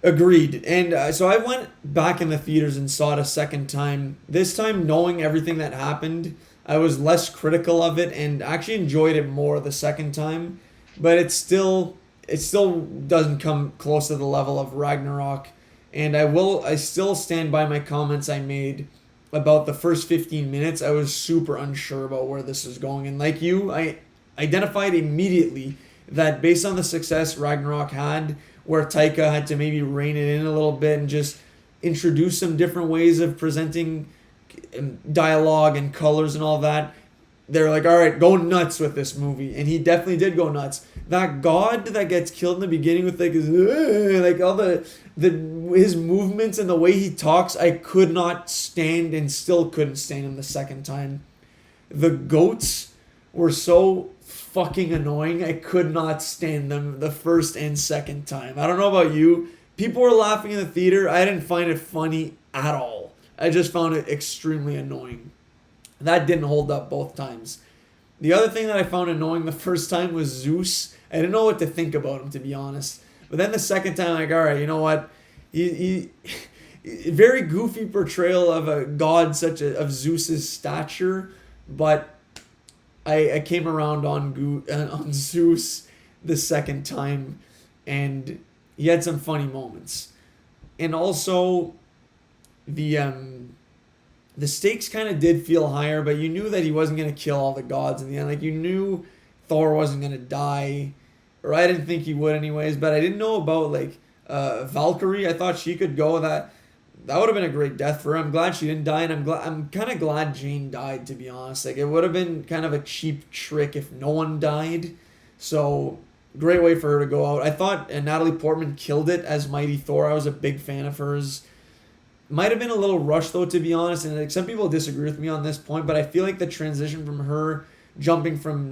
Agreed. And so I went back in the theaters and saw it a second time. This time, knowing everything that happened, I was less critical of it and actually enjoyed it more the second time. But it still doesn't come close to the level of Ragnarok. And I still stand by my comments I made about the first 15 minutes. I was super unsure about where this is going. And like you, I identified immediately that based on the success Ragnarok had, where Taika had to maybe rein it in a little bit and just introduce some different ways of presenting dialogue and colors and all that. They're like, all right, go nuts with this movie. And he definitely did go nuts. That god that gets killed in the beginning with like his, like all his movements and the way he talks, I could not stand and still couldn't stand him the second time. The goats were so fucking annoying. I could not stand them the first and second time. I don't know about you. People were laughing in the theater. I didn't find it funny at all. I just found it extremely annoying. That didn't hold up both times. The other thing that I found annoying the first time was Zeus. I didn't know what to think about him, to be honest. But then the second time, I'm like, all right, you know what? He very goofy portrayal of a god of Zeus's stature, but I came around on Zeus the second time, and he had some funny moments. And also, the stakes kind of did feel higher, but you knew that he wasn't going to kill all the gods in the end. Like, you knew Thor wasn't going to die, or I didn't think he would anyways, but I didn't know about, like, Valkyrie. I thought she could go. That would have been a great death for her. I'm glad she didn't die, and I'm kind of glad Jane died, to be honest. Like, it would have been kind of a cheap trick if no one died. So, great way for her to go out. I thought Natalie Portman killed it as Mighty Thor. I was a big fan of hers. Might have been a little rushed, though, to be honest, and like, some people disagree with me on this point, but I feel like the transition from her jumping from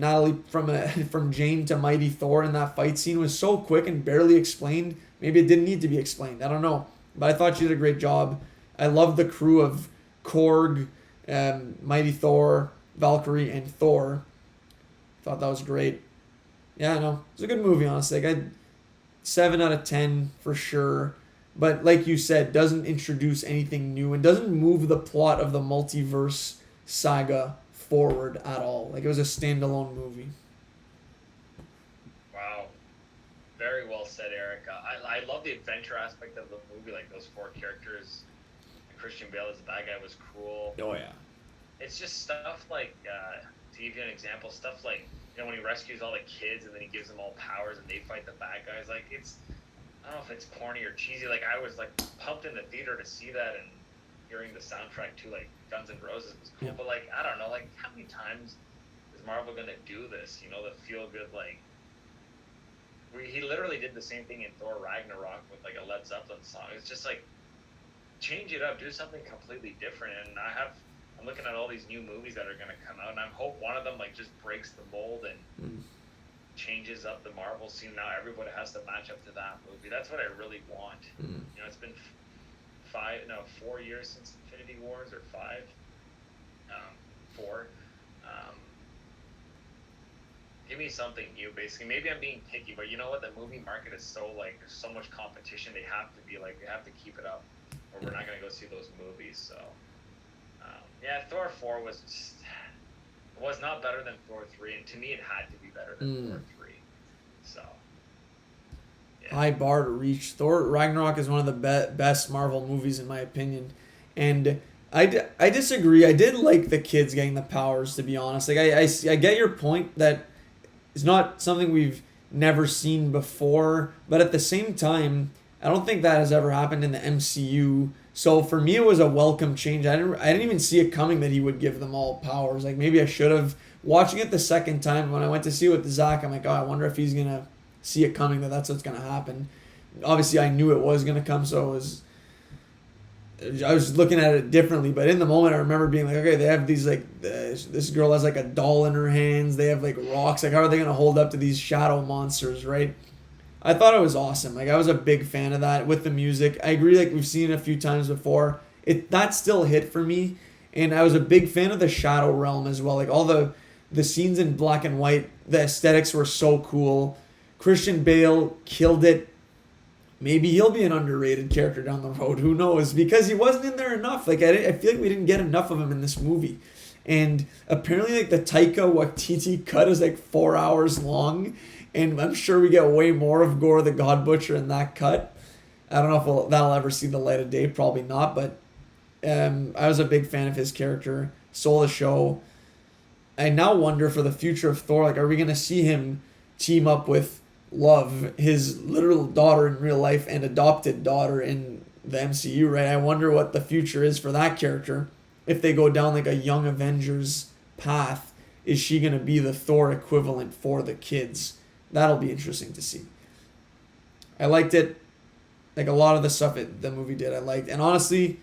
from Jane to Mighty Thor in that fight scene was so quick and barely explained. Maybe it didn't need to be explained. I don't know. But I thought she did a great job. I loved the crew of Korg, Mighty Thor, Valkyrie, and Thor. Thought that was great. Yeah, no, it's a good movie, honestly. Like, 7 out of 10 for sure. But like you said, doesn't introduce anything new and doesn't move the plot of the multiverse saga forward at all. Like, it was a standalone movie. Wow. Very well said, Eric. I love the adventure aspect of the movie, like those 4 characters. Christian Bale as the bad guy was cool. Oh, yeah. It's just stuff like, to give you an example, stuff like, you know, when he rescues all the kids and then he gives them all powers and they fight the bad guys. Like, I don't know if it's corny or cheesy. Like, I was, like, pumped in the theater to see that, and hearing the soundtrack too, like, Guns N' Roses was cool. Yeah. But, like, I don't know, like, how many times is Marvel going to do this? You know, the feel-good, like, he literally did the same thing in Thor Ragnarok with like a Led Zeppelin song. It's just like change it up, do something completely different. And I'm looking at all these new movies that are gonna come out, and I hope one of them like just breaks the mold and changes up the Marvel scene. Now everybody has to match up to that movie. That's what I really want. You know, it's been 4 years since Infinity Wars, or 5, 4. Give me something new, basically. Maybe I'm being picky, but you know what? The movie market is so like, there's so much competition. They have to keep it up, or we're not gonna go see those movies. So, yeah, Thor 4 was not better than Thor 3, and to me, it had to be better than Thor 3. So, yeah. High bar to reach. Thor Ragnarok is one of the best Marvel movies in my opinion, and I disagree. I did like the kids getting the powers, to be honest. Like I get your point that it's not something we've never seen before, but at the same time, I don't think that has ever happened in the MCU. So for me, it was a welcome change. I didn't even see it coming that he would give them all powers. Like maybe I should have. Watching it the second time when I went to see it with Zach, I'm like, oh, I wonder if he's gonna see it coming, that's what's gonna happen. Obviously, I knew it was gonna come, so I was looking at it differently. But in the moment, I remember being like, okay, they have these like this girl has like a doll in her hands. They have like rocks. Like, how are they gonna hold up to these shadow monsters, right? I thought it was awesome. Like, I was a big fan of that with the music. I agree. Like, we've seen it a few times before. That still hit for me, and I was a big fan of the Shadow Realm as well. Like all the scenes in black and white, the aesthetics were so cool. Christian Bale killed it. Maybe he'll be an underrated character down the road. Who knows? Because he wasn't in there enough. Like I feel like we didn't get enough of him in this movie. And apparently, like the Taika Waititi cut is like 4 hours long, and I'm sure we get way more of Gore the God Butcher in that cut. I don't know if that'll ever see the light of day. Probably not. But I was a big fan of his character. Stole the show. I now wonder for the future of Thor, like, are we going to see him team up with Love, his literal daughter in real life and adopted daughter in the MCU, right? I wonder what the future is for that character. If they go down like a Young Avengers path, is she going to be the Thor equivalent for the kids? That'll be interesting to see. I liked it. Like a lot of the stuff the movie did, I liked. And honestly,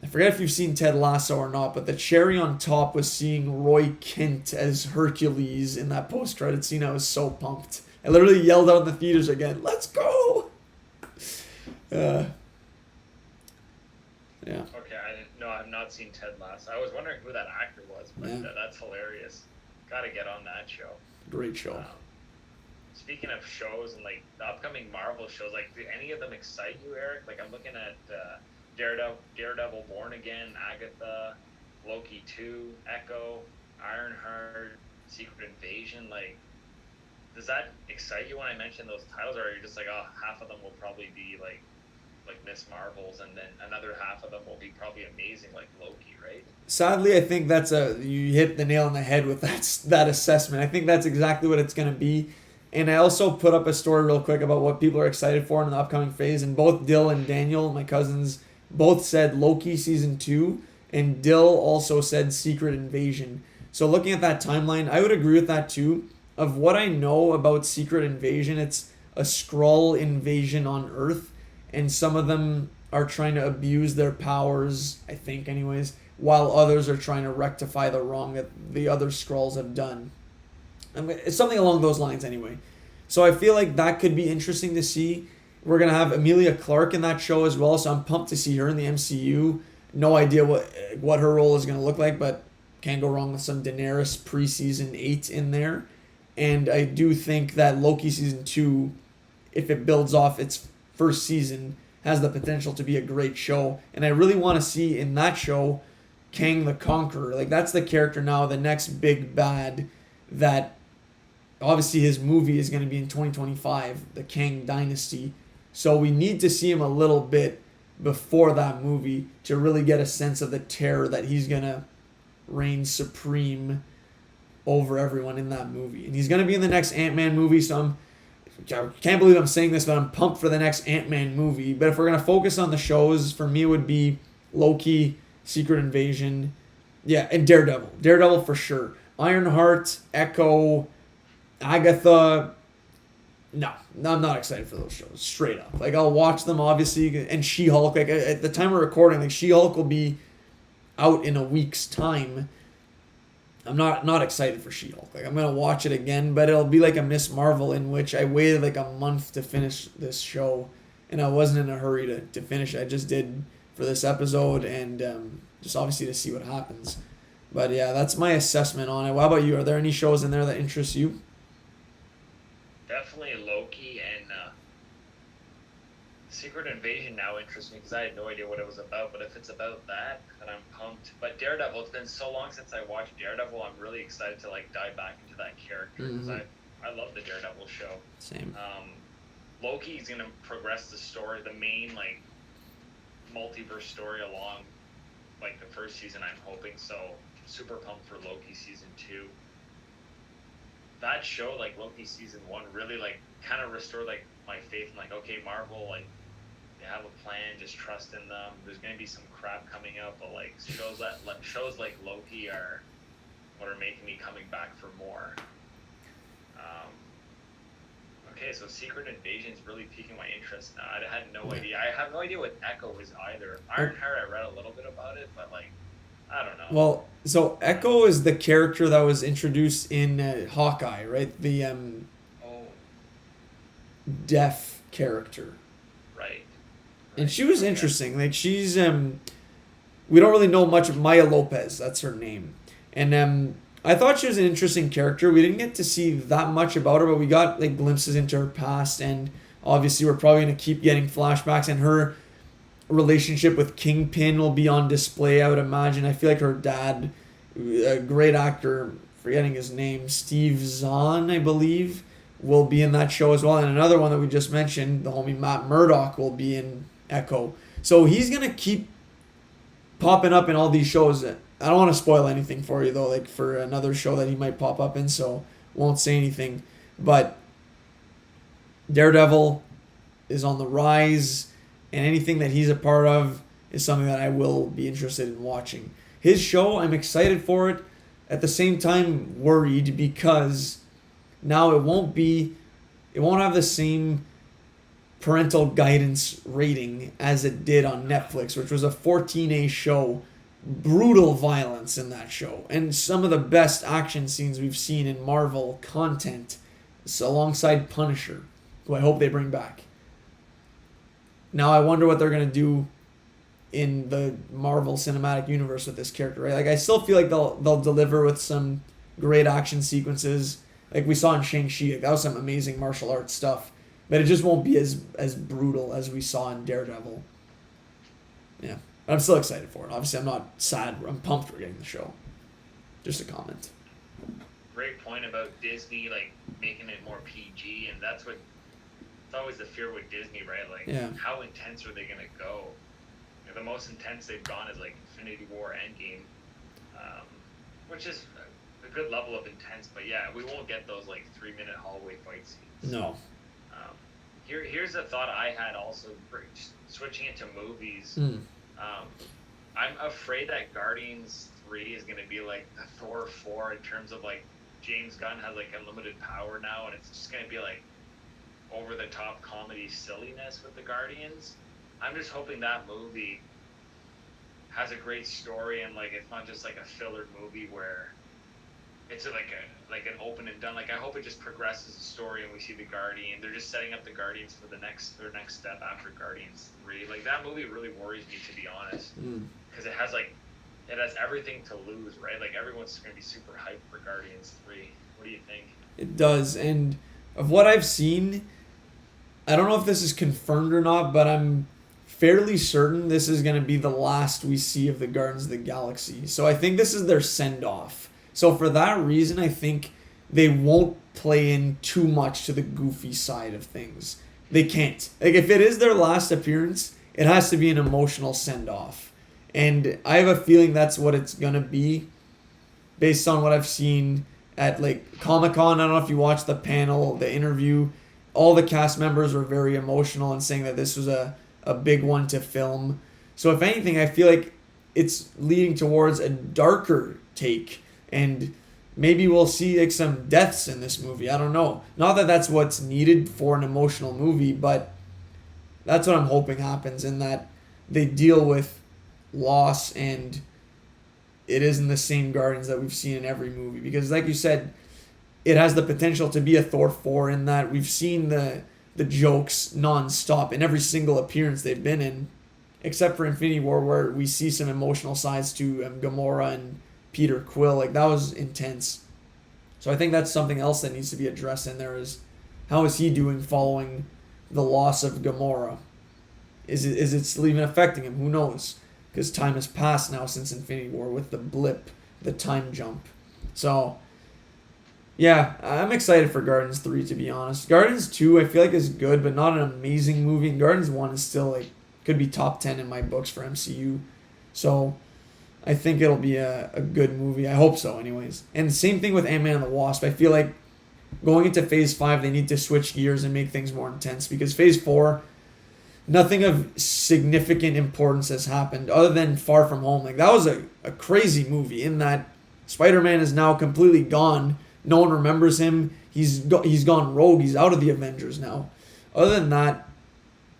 I forget if you've seen Ted Lasso or not, but the cherry on top was seeing Roy Kent as Hercules in that post-credit scene. I was so pumped. I literally yelled out in the theaters again, "Let's go!" Yeah. Okay, I've not seen Ted Lasso. I was wondering who that actor was, but that's hilarious. Gotta get on that show. Great show. Speaking of shows and like the upcoming Marvel shows, like do any of them excite you, Eric? Like I'm looking at Daredevil Born Again, Agatha, Loki 2, Echo, Ironheart, Secret Invasion. Like, does that excite you when I mention those titles, or are you just like, oh, half of them will probably be like Miss Marvels, and then another half of them will be probably amazing, like Loki, right? Sadly, I think you hit the nail on the head with that assessment. I think that's exactly what it's going to be. And I also put up a story real quick about what people are excited for in the upcoming phase, and both Dill and Daniel, my cousins, both said Loki season 2, and Dill also said Secret Invasion. So looking at that timeline, I would agree with that too. Of what I know about Secret Invasion, it's a Skrull invasion on Earth, and some of them are trying to abuse their powers, I think anyways, while others are trying to rectify the wrong that the other Skrulls have done. It's something along those lines anyway. So I feel like that could be interesting to see. We're going to have Emilia Clarke in that show as well, so I'm pumped to see her in the MCU. No idea what her role is going to look like, but can't go wrong with some Daenerys pre-season 8 in there. And I do think that Loki season 2, if it builds off its first season, has the potential to be a great show. And I really want to see in that show Kang the Conqueror. Like, that's the character now, the next big bad, that obviously his movie is going to be in 2025, the Kang Dynasty. So we need to see him a little bit before that movie to really get a sense of the terror that he's going to reign supreme over everyone in that movie. And he's going to be in the next Ant-Man movie, so I can't believe I'm saying this, but I'm pumped for the next Ant-Man movie. But if we're going to focus on the shows, for me it would be Loki, Secret Invasion, and Daredevil. Daredevil for sure. Ironheart, Echo, Agatha, No, I'm not excited for those shows. Straight up, like I'll watch them obviously. And She-Hulk, like at the time we're recording, like She-Hulk will be out in a week's time. I'm not excited for She-Hulk. Like I'm gonna watch it again, but it'll be like a Miss Marvel in which I waited like a month to finish this show, and I wasn't in a hurry to finish it. I just did for this episode and just obviously to see what happens. But yeah, that's my assessment on it. What about you? Are there any shows in there that interest you? Definitely Loki and Secret Invasion now interests me because I had no idea what it was about. But if it's about that, then I'm pumped. But Daredevil, it's been so long since I watched Daredevil. I'm really excited to like dive back into that character because I love the Daredevil show. Same. Loki's gonna progress the story, the main like multiverse story along like the first season. I'm hoping so. Super pumped for Loki season 2. That show, like Loki season 1, really like kind of restored like my faith in like, okay, Marvel, like they have a plan, just trust in them. There's gonna be some crap coming up, but like shows like Loki are what are making me coming back for more. Okay, so Secret Invasion is really piquing my interest now. I had no idea. I have no idea what Echo is either. Ironheart, I read a little bit about it, but like I don't know. Well, so Echo is the character that was introduced in Hawkeye, right? The deaf character. Right. And she was interesting. Like she's we don't really know much of Maya Lopez. That's her name. And I thought she was an interesting character. We didn't get to see that much about her, but we got like glimpses into her past, and obviously we're probably going to keep getting flashbacks, and her relationship with Kingpin will be on display, I would imagine. I feel like her dad, a great actor, forgetting his name, Steve Zahn, I believe, will be in that show as well. And another one that we just mentioned, the homie Matt Murdock, will be in Echo. So he's going to keep popping up in all these shows. I don't want to spoil anything for you, though, like for another show that he might pop up in, so won't say anything. But Daredevil is on the rise, and anything that he's a part of is something that I will be interested in watching. His show, I'm excited for it. At the same time, worried because now it won't have the same parental guidance rating as it did on Netflix, which was a 14A show. Brutal violence in that show, and some of the best action scenes we've seen in Marvel content, alongside Punisher, who I hope they bring back. Now I wonder what they're going to do in the Marvel Cinematic Universe with this character, right? Like I still feel like they'll deliver with some great action sequences, like we saw in Shang-Chi. Like that was some amazing martial arts stuff, but it just won't be as brutal as we saw in Daredevil. Yeah. But I'm still excited for it. Obviously, I'm not sad. I'm pumped for getting the show. Just a comment. Great point about Disney, like, making it more PG, and that's what... It's always the fear with Disney, right? Like, how intense are they going to go? You know, the most intense they've gone is, like, Infinity War Endgame, which is a good level of intense, but yeah, we won't get those, like, 3-minute hallway fight scenes. No. Here's a thought I had also, switching it to movies... I'm afraid that Guardians 3 is going to be like the Thor 4 in terms of like James Gunn has like unlimited power now, and it's just going to be like over the top comedy silliness with the Guardians. I'm just hoping that movie has a great story and like it's not just like a filler movie where it's like an open and done. Like I hope it just progresses the story and we see the Guardian. They're just setting up the Guardians for their next step after Guardians 3. Like that movie really worries me, to be honest, because it has everything to lose, right? Like everyone's going to be super hyped for Guardians 3. What do you think? It does, and of what I've seen, I don't know if this is confirmed or not, but I'm fairly certain this is going to be the last we see of the Guardians of the Galaxy. So I think this is their send-off. So for that reason, I think they won't play in too much to the goofy side of things. They can't. Like if it is their last appearance, it has to be an emotional send-off. And I have a feeling that's what it's going to be based on what I've seen at like Comic-Con. I don't know if you watched the panel, the interview. All the cast members were very emotional and saying that this was a big one to film. So if anything, I feel like it's leading towards a darker take. And maybe we'll see like some deaths in this movie. I don't know. Not that that's what's needed for an emotional movie, but that's what I'm hoping happens, in that they deal with loss, and it isn't the same Guardians that we've seen in every movie. Because like you said, it has the potential to be a Thor 4, in that we've seen the jokes nonstop in every single appearance they've been in, except for Infinity War, where we see some emotional sides to Gamora and Peter Quill. Like, that was intense. So I think that's something else that needs to be addressed in there, is how is he doing following the loss of Gamora? Is it still even affecting him? Who knows? Because time has passed now since Infinity War with the blip, the time jump. So, yeah, I'm excited for Guardians 3, to be honest. Guardians 2, I feel like, is good, but not an amazing movie. And Guardians 1 is still, like, could be top 10 in my books for MCU. So, I think it'll be a good movie. I hope so, anyways. And same thing with Ant-Man and the Wasp. I feel like going into Phase 5, they need to switch gears and make things more intense. Because Phase 4, nothing of significant importance has happened other than Far From Home. Like, that was a crazy movie, in that Spider-Man is now completely gone. No one remembers him. He's gone rogue. He's out of the Avengers now. Other than that,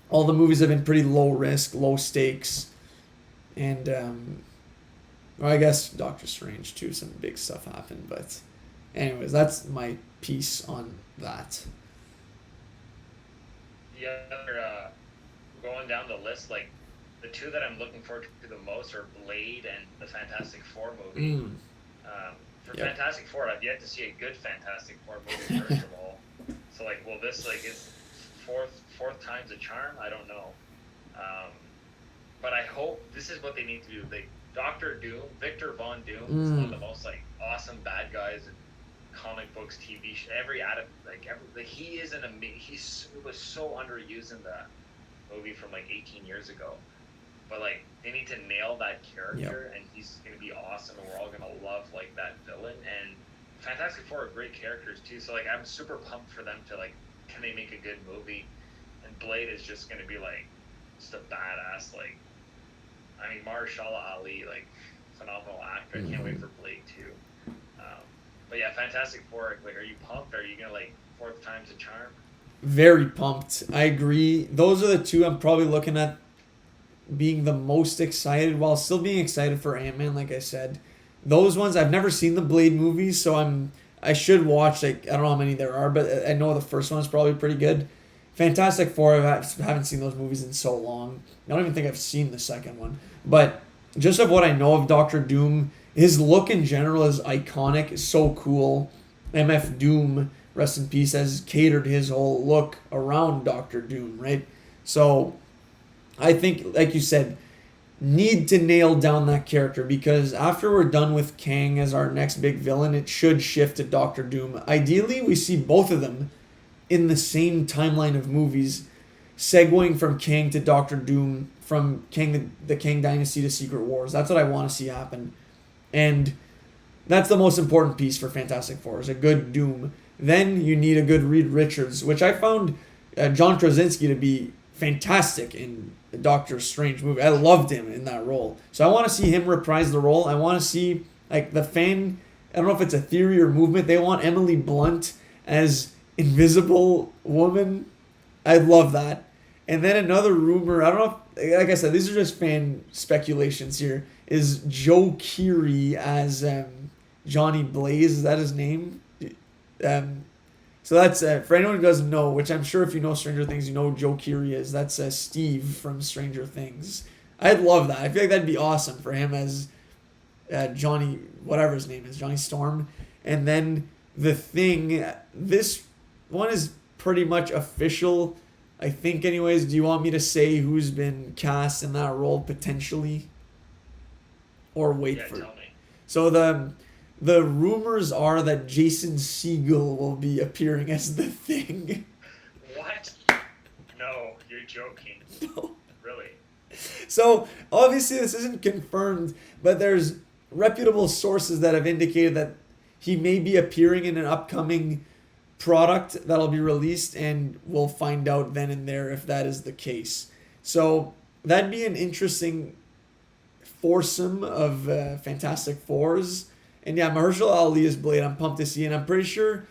all the movies have been pretty low risk, low stakes. And, well, I guess Doctor Strange, too. Some big stuff happened. But anyways, that's my piece on that. Yeah, going down the list, like, the two that I'm looking forward to the most are Blade and the Fantastic Four movie. For Fantastic Four, I've yet to see a good Fantastic Four movie, first of all. So, like, will this, like, is fourth time's a charm? I don't know. But I hope this is what they need to do. Like, Doctor Doom, Victor Von Doom, is one of the most, like, awesome bad guys in comic books, TV show, he is he was so underused in the movie from, like, 18 years ago. But, like, they need to nail that character, and he's going to be awesome, and we're all going to love, like, that villain. And Fantastic Four are great characters, too, so, like, I'm super pumped for them to, like, can they make a good movie? And Blade is just going to be, like, just a badass, like, I mean, Mahershala Ali, like, phenomenal actor. I can't wait for Blade, too. But, yeah, Fantastic Four, like, are you pumped? Are you going to, like, fourth time's a charm? Very pumped. I agree. Those are the two I'm probably looking at being the most excited, while still being excited for Ant-Man, like I said. Those ones, I've never seen the Blade movies, so I should watch, like, I don't know how many there are, but I know the first one's probably pretty good. Fantastic Four, I haven't seen those movies in so long. I don't even think I've seen the second one. But just of what I know of Doctor Doom, his look in general is iconic, it's so cool. MF Doom, rest in peace, has catered his whole look around Doctor Doom, right? So I think, like you said, need to nail down that character, because after we're done with Kang as our next big villain, it should shift to Doctor Doom. Ideally, we see both of them in the same timeline of movies, segueing from Kang to Doctor Doom, from the Kang Dynasty to Secret Wars. That's what I want to see happen. And that's the most important piece for Fantastic Four, is a good Doom. Then you need a good Reed Richards, which I found John Krasinski to be fantastic in the Doctor Strange movie. I loved him in that role. So I want to see him reprise the role. I want to see, like, the fan, I don't know if it's a theory or movement, they want Emily Blunt as Invisible Woman. I love that. And then another rumor, I don't know if, like I said, these are just fan speculations here, is Joe Keery as Johnny Blaze. Is that his name? So that's, for anyone who doesn't know, which I'm sure if you know Stranger Things, you know who Joe Keery is. That's Steve from Stranger Things. I'd love that. I feel like that'd be awesome for him as Johnny, whatever his name is, Johnny Storm. And then The Thing, this one is pretty much official, I think, anyways. Do you want me to say who's been cast in that role potentially? Or wait for it? Tell me. So the rumors are that Jason Segel will be appearing as the Thing. What? No, you're joking. No. Really? So obviously this isn't confirmed, but there's reputable sources that have indicated that he may be appearing in an upcoming product that'll be released, and we'll find out then and there if that is the case. So that'd be an interesting foursome of Fantastic Fours, And yeah, Mahershala Ali is Blade. I'm pumped to see, and I'm pretty sure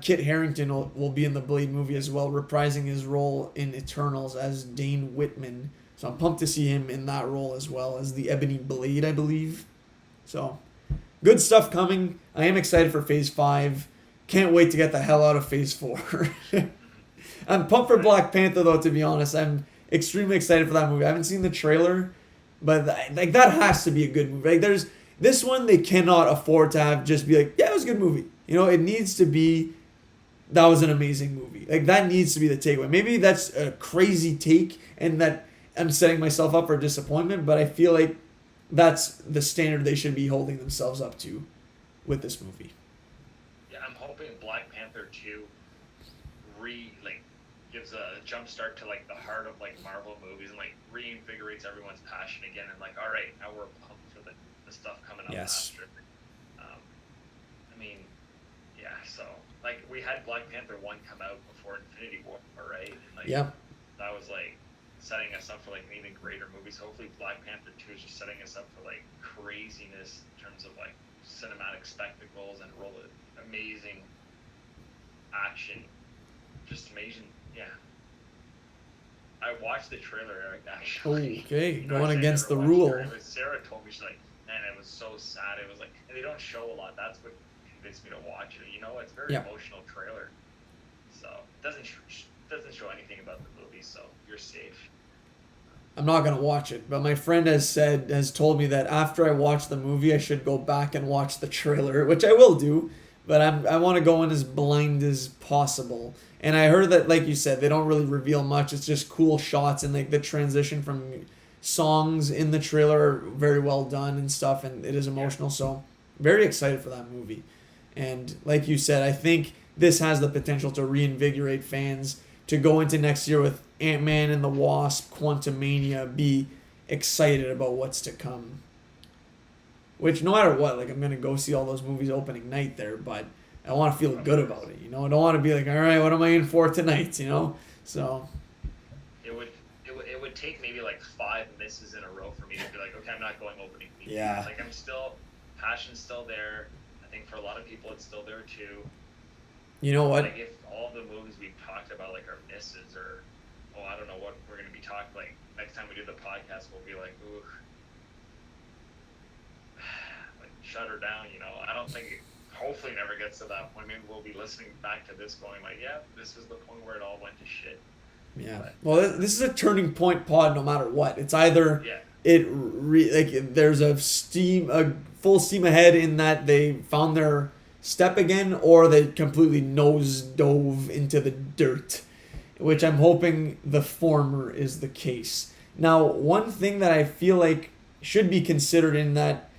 Kit Harington will be in the Blade movie as well, reprising his role in Eternals as Dane Whitman. So I'm pumped to see him in that role as well as the Ebony Blade, I believe. So good stuff coming. I am excited for Phase 5. Can't wait to get the hell out of Phase 4. I'm pumped for Black Panther, though, to be honest. I'm extremely excited for that movie. I haven't seen the trailer, but that has to be a good movie. Like, there's this one they cannot afford to have just be like, yeah, it was a good movie. It needs to be, that was an amazing movie. Like, that needs to be the takeaway. Maybe that's a crazy take and that I'm setting myself up for disappointment, but I feel like that's the standard they should be holding themselves up to with this movie. Yeah, I'm hoping Black Panther 2 gives a jump start to the heart of Marvel movies and reinvigorates everyone's passion again and all right, now we're pumped for the stuff coming up yes. after. So we had Black Panther 1 come out before Infinity War, right? And yeah. That was setting us up for an even greater movies. Hopefully Black Panther 2 is just setting us up for craziness in terms of cinematic spectacles and amazing action. Just amazing. Yeah. I watched the trailer, Eric, actually. Okay, going against the rule. Sarah told me, she's like, man, it was so sad. It was and they don't show a lot. That's what convinced me to watch it. It's a very emotional trailer. So it doesn't show anything about the movie, so you're safe. I'm not gonna watch it, but my friend has told me that after I watch the movie, I should go back and watch the trailer, which I will do. But I want to go in as blind as possible. And I heard that, like you said, they don't really reveal much. It's just cool shots and the transition from songs in the trailer are very well done and stuff, and it is emotional. So very excited for that movie. And like you said, I think this has the potential to reinvigorate fans to go into next year with Ant-Man and the Wasp, Quantumania, be excited about what's to come. Which, no matter what, I'm going to go see all those movies opening night there, but I want to feel good about it, I don't want to be all right, what am I in for tonight, So... It would take maybe 5 misses in a row for me to be okay, I'm not going opening weekend. Yeah. Passion's still there. I think for a lot of people it's still there too. You know what? If all the movies we've talked about are misses or, I don't know what we're going to be talking, next time we do the podcast we'll be ooh, shut her down, I don't think hopefully never gets to that point. Maybe we'll be listening back to this going yeah, this is the point where it all went to shit. Yeah. But, well, this is a turning point pod no matter what. It's either there's a full steam ahead in that they found their step again, or they completely nose dove into the dirt, which I'm hoping the former is the case. Now, one thing that I feel should be considered in that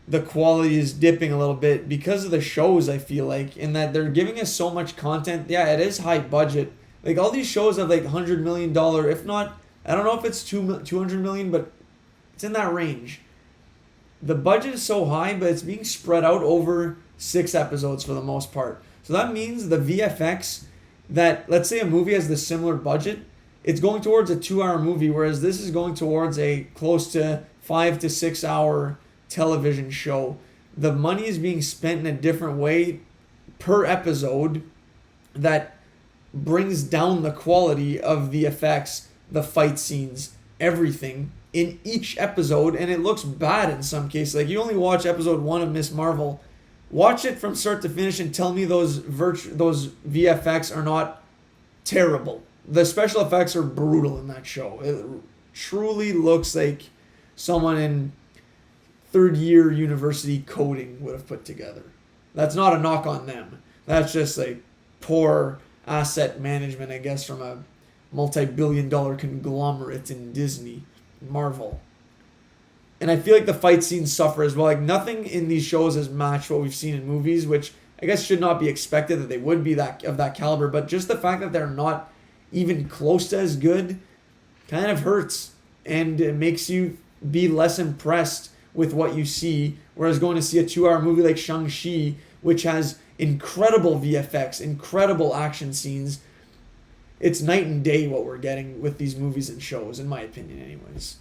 the quality is dipping a little bit because of the shows, I feel in that they're giving us so much content. Yeah, it is high budget. All these shows have $100 million, if not, I don't know if it's 200 million, but it's in that range. The budget is so high, but it's being spread out over 6 episodes for the most part. So that means the VFX that, let's say a movie has the similar budget, it's going towards a 2-hour movie, whereas this is going towards a close to 5 to 6 hour television show. The money is being spent in a different way per episode that brings down the quality of the effects, the fight scenes, everything in each episode, and it looks bad in some cases. You only watch episode 1 of Miss Marvel, watch it from start to finish and tell me those VFX are not terrible. The special effects are brutal in that show. It truly looks like someone in third-year university coding would have put together. That's not a knock on them. That's just poor asset management, I guess, from a multi-billion-dollar conglomerate in Disney, Marvel. And I feel the fight scenes suffer as well. Nothing in these shows has matched what we've seen in movies, which I guess should not be expected that they would be of that caliber. But just the fact that they're not even close to as good kind of hurts, and it makes you be less impressed with what you see. Whereas going to see a 2-hour movie like Shang-Chi, which has incredible VFX, incredible action scenes, it's night and day what we're getting with these movies and shows, in my opinion anyways.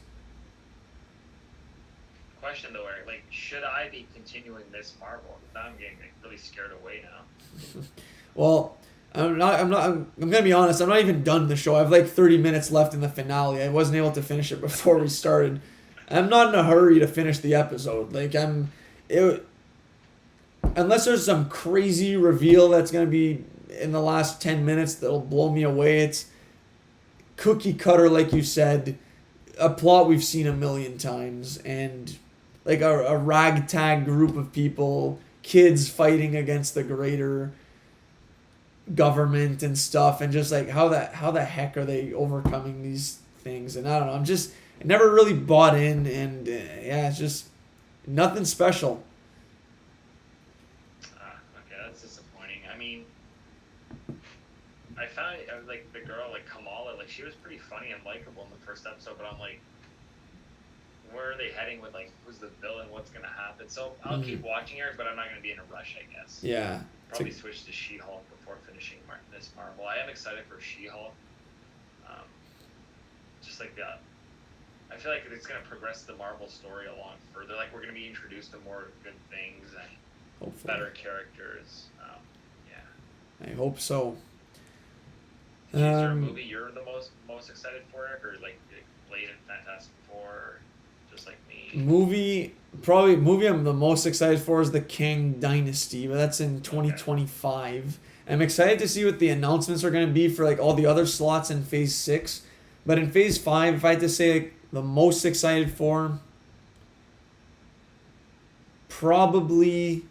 question though, Eric. Like, should I be continuing Miss Marvel? Now I'm getting like, really scared away now. Well, I'm gonna be honest. I'm not even done the show. I have like 30 minutes left in the finale. I wasn't able to finish it before we started. I'm not in a hurry to finish the episode. Like unless there's some crazy reveal that's gonna be in the last 10 minutes that'll blow me away. It's cookie cutter, like you said, a plot we've seen a million times, and like a ragtag group of people, kids fighting against the greater government and stuff, and just like how the heck are they overcoming these things? And I don't know. I never really bought in, and yeah, it's just nothing special. Okay, that's disappointing. I mean, I found like the girl, like Kamala, like she was pretty funny and likable in the first episode, but I'm like, where are they heading with like who's the villain? What's gonna happen? So I'll keep watching her, but I'm not gonna be in a rush, I guess. Yeah. Probably switch to She-Hulk before finishing Miss Marvel. I am excited for She-Hulk. Just like that. I feel like it's going to progress the Marvel story along further. Like, we're going to be introduced to more good things and hopefully better characters. Yeah. I hope so. Is there a movie you're the most excited for, Eric? Or like Blade and Fantastic Four? Or just like me? Movie I'm the most excited for is the Kang Dynasty, but that's in 2025. Okay. I'm excited to see what the announcements are going to be for like all the other slots in Phase 6. But in Phase 5, if I had to say like, the most excited for, probably,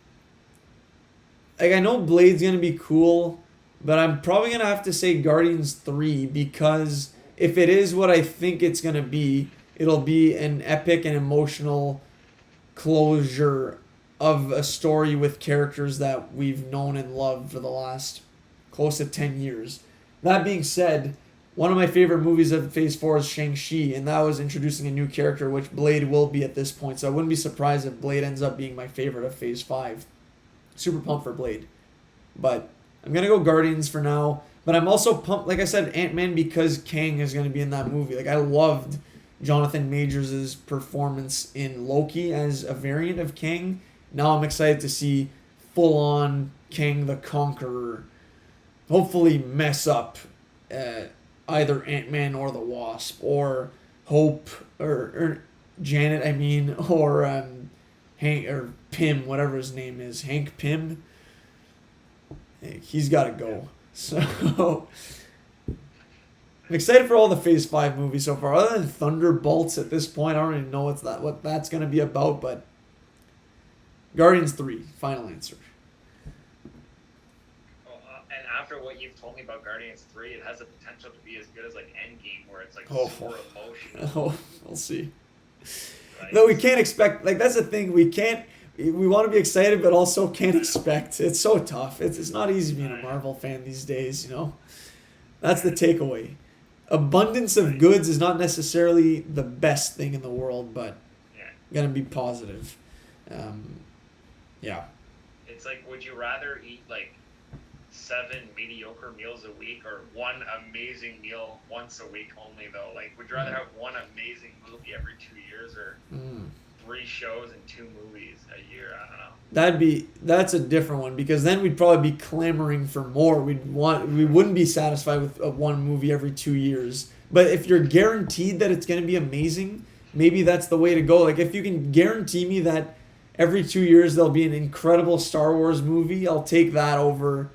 like I know Blade's going to be cool, but I'm probably going to have to say Guardians 3, because if it is what I think it's going to be, it'll be an epic and emotional closure of a story with characters that we've known and loved for the last close to 10 years. That being said, one of my favorite movies of Phase 4 is Shang-Chi, and that was introducing a new character, which Blade will be at this point, so I wouldn't be surprised if Blade ends up being my favorite of Phase 5. Super pumped for Blade. But I'm going to go Guardians for now, but I'm also pumped, like I said, Ant-Man, because Kang is going to be in that movie. Like, I loved Jonathan Majors' performance in Loki as a variant of Kang. Now I'm excited to see full-on Kang the Conqueror hopefully mess up either Ant-Man or the Wasp, or Hope, or Janet, or Hank, or Pym, whatever his name is, Hank Pym. He's got to go. So I'm excited for all the Phase 5 movies so far. Other than Thunderbolts at this point, I don't even know what that's going to be about, but Guardians 3, final answer. And after what you've told me about Guardians 3, it has the potential to be as good as like Endgame, where it's like super emotional. Oh, we'll see. Right? No, we can't expect, like that's the thing, we want to be excited but also can't expect. It's so tough. It's not easy being a Marvel fan these days, you know. That's the takeaway. Abundance of goods is not necessarily the best thing in the world, but gonna be positive. Yeah. It's like, would you rather eat like 7 mediocre meals a week or one amazing meal once a week only, though? Like, would you rather have one amazing movie every 2 years or 3 shows and 2 movies a year? I don't know. That's a different one, because then we'd probably be clamoring for more. We wouldn't be satisfied with one movie every 2 years. But if you're guaranteed that it's going to be amazing, maybe that's the way to go. Like, if you can guarantee me that every 2 years there'll be an incredible Star Wars movie, I'll take that over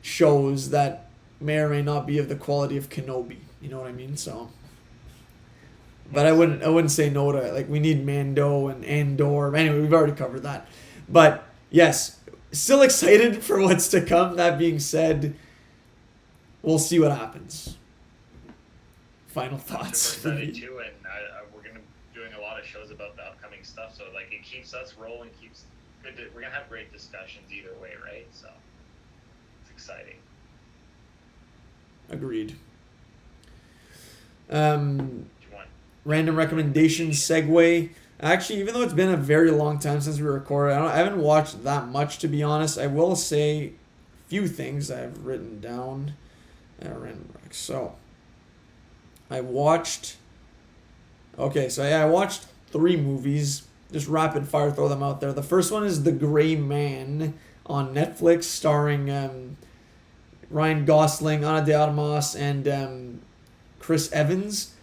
shows that may or may not be of the quality of Kenobi. You know what I mean? So, but I wouldn't say no to, like, we need Mando and Andor. Anyway, we've already covered that. But yes, still excited for what's to come. That being said, we'll see what happens. Final thoughts. Excited too, and we're gonna be doing a lot of shows about the upcoming stuff. So like, it keeps us rolling. We're gonna have great discussions either way, right? So it's exciting. Agreed. Random recommendations segue. Actually, even though it's been a very long time since we recorded, I haven't watched that much, to be honest. I will say a few things I've written down. So, I watched 3 movies. just rapid fire throw them out there. The first one is The Gray Man on Netflix, starring Ryan Gosling, Ana de Armas, and Chris Evans.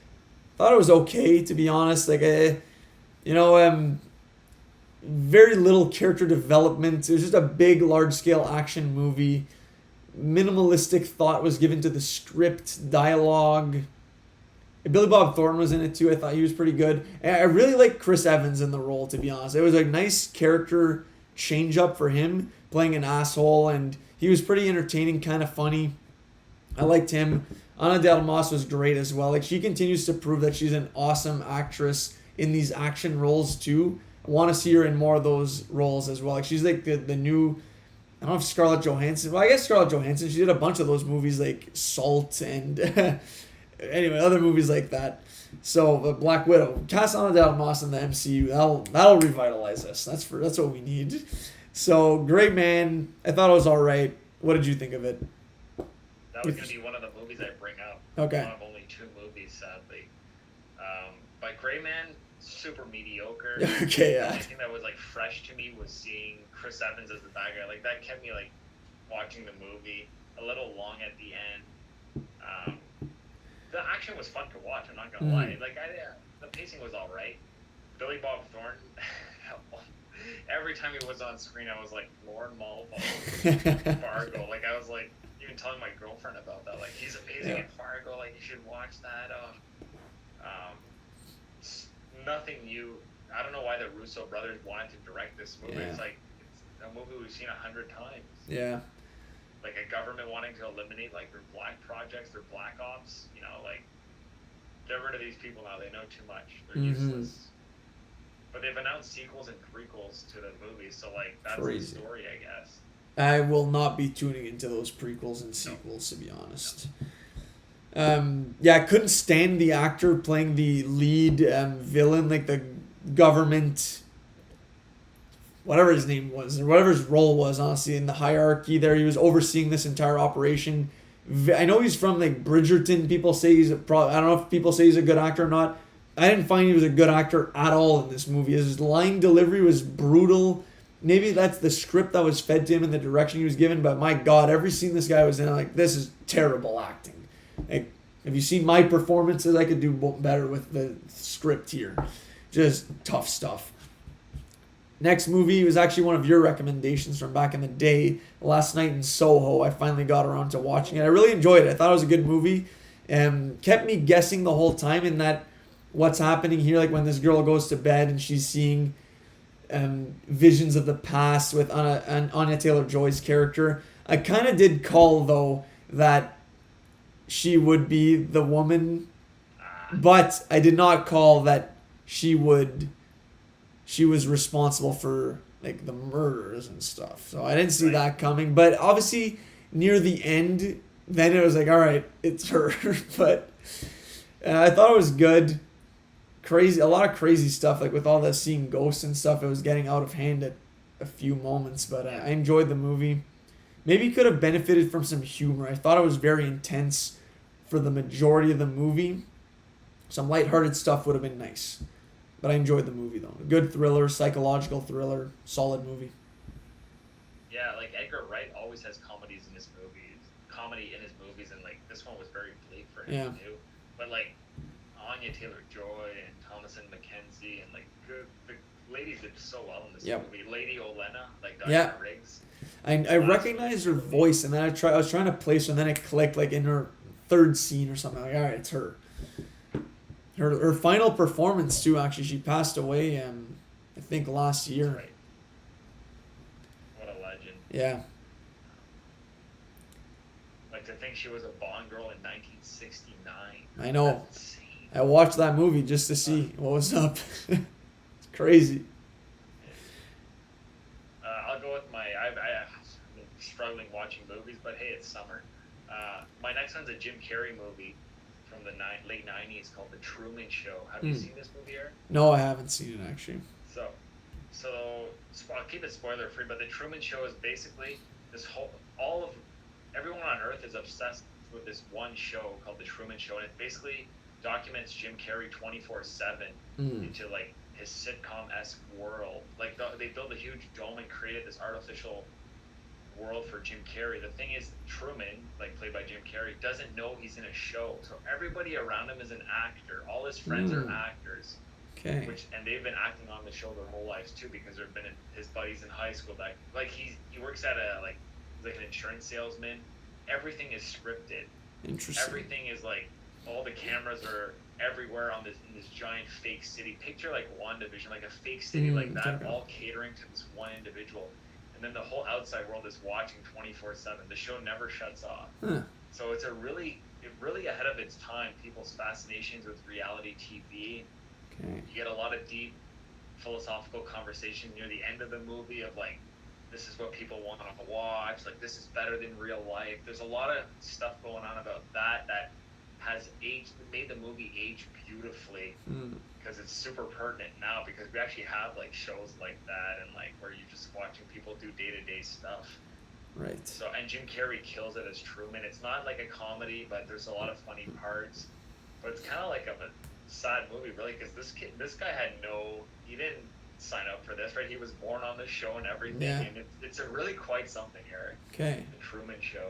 Thought it was okay, to be honest. Like, very little character development. It was just a big, large-scale action movie. Minimalistic thought was given to the script, dialogue. Billy Bob Thornton was in it too. I thought he was pretty good. And I really like Chris Evans in the role, to be honest. It was a nice character change up for him, playing an asshole, and he was pretty entertaining, kind of funny. I liked him. Ana de Armas was great as well. Like, she continues to prove that she's an awesome actress in these action roles too. I want to see her in more of those roles as well. Like, she's like the new, I don't know if Scarlett Johansson. Well, I guess Scarlett Johansson. She did a bunch of those movies like Salt and anyway, other movies like that. So Black Widow, cast Ana de Armas in the MCU. That'll revitalize us. That's what we need. So Great Man. I thought it was all right. What did you think of it? That was gonna be one of the movies I bring up. Okay. One of only 2 movies, sadly. But Gray Man, super mediocre. Okay, The yeah. only thing that was like fresh to me was seeing Chris Evans as the bad guy. Like, that kept me like watching the movie. A little long at the end. The action was fun to watch. I'm not gonna lie. Like, the pacing was all right. Billy Bob Thornton. Every time he was on screen, I was like, Lord Malvo, Fargo. Like, I was like, even telling my girlfriend about that. Like, he's amazing in Fargo. Like, you should watch that. Nothing new. I don't know why the Russo brothers wanted to direct this movie. Yeah. It's like, it's a movie we've seen 100 times. Yeah. Like, a government wanting to eliminate like their black projects, their black ops. You know, like, get rid of these people now. They know too much. They're useless. But they've announced sequels and prequels to the movie, so like, that's Crazy. the story, I guess. I will not be tuning into those prequels and sequels, to be honest. I couldn't stand the actor playing the lead villain, like the government, whatever his name was, or whatever his role was, honestly, in the hierarchy there. He was overseeing this entire operation. I know he's from like Bridgerton. People say I don't know if people say he's a good actor or not. I didn't find he was a good actor at all in this movie. His line delivery was brutal. Maybe that's the script that was fed to him and the direction he was given, but my God, every scene this guy was in, I'm like, this is terrible acting. Like, have you seen my performances? I could do better with the script here. Just tough stuff. Next movie was actually one of your recommendations from back in the day. Last Night in Soho, I finally got around to watching it. I really enjoyed it. I thought it was a good movie. Kept me guessing the whole time in that what's happening here, like when this girl goes to bed and she's seeing visions of the past with Anya Taylor-Joy's character. I kind of did call, though, that she would be the woman, but I did not call that she was responsible for like the murders and stuff. So I didn't see that coming. But obviously, near the end, then it was like, all right, it's her. But I thought it was good. Crazy, a lot of crazy stuff, like with all the seeing ghosts and stuff. It was getting out of hand at a few moments, but I enjoyed the movie. Maybe could have benefited from some humor. I thought it was very intense for the majority of the movie. Some lighthearted stuff would have been nice, but I enjoyed the movie though. A good thriller, psychological thriller, solid movie. Yeah, like Edgar Wright always has comedy in his movies, and like this one was very bleak for him to do. But like Anya Taylor-Joy and Thomasin McKenzie and like the ladies did so well in this movie. Lady Olenna, like Diana Riggs. I recognized her voice, and then I was trying to place her, and then it clicked like in her third scene or something. Like, all right, it's her. Her final performance too. Actually, she passed away. I think last year. That's right. What a legend. Yeah. Like, to think she was a Bond girl in 1969. I know. That's insane. I watched that movie just to see what was up. It's crazy. I'll go with I've been struggling watching movies, but hey, it's summer. My next one's a Jim Carrey movie from the late 90s called The Truman Show. Have you seen this movie, Aaron? No, I haven't seen it actually. So I'll keep it spoiler free, but The Truman Show is basically everyone on Earth is obsessed with this one show called The Truman Show, and it basically documents Jim Carrey 24/7 into like his sitcom-esque world. Like they built a huge dome and created this artificial world for Jim Carrey. The thing is, Truman, like played by Jim Carrey, doesn't know he's in a show. So everybody around him is an actor. All his friends are actors. Okay. And they've been acting on the show their whole lives too, because there've been his buddies in high school that like he works at he's like an insurance salesman. Everything is scripted. Interesting. Everything is like all the cameras are everywhere in this giant fake city. Picture like WandaVision, like a fake city like that, all catering to this one individual. And then the whole outside world is watching 24/7. The show never shuts off. So it's really ahead of its time. People's fascinations with reality TV. Okay. You get a lot of deep philosophical conversation near the end of the movie of like, this is what people want to watch. Like, this is better than real life. There's a lot of stuff going on about that has made the movie age beautifully, because it's super pertinent now, because we actually have like shows like that, and like where you're just watching people do day-to-day stuff. Right. So, and Jim Carrey kills it as Truman. It's not like a comedy, but there's a lot of funny parts. But it's kind of like a sad movie, really, because this guy he didn't sign up for this, right? He was born on this show and everything, and it's a really quite something, Eric. Okay. The Truman Show.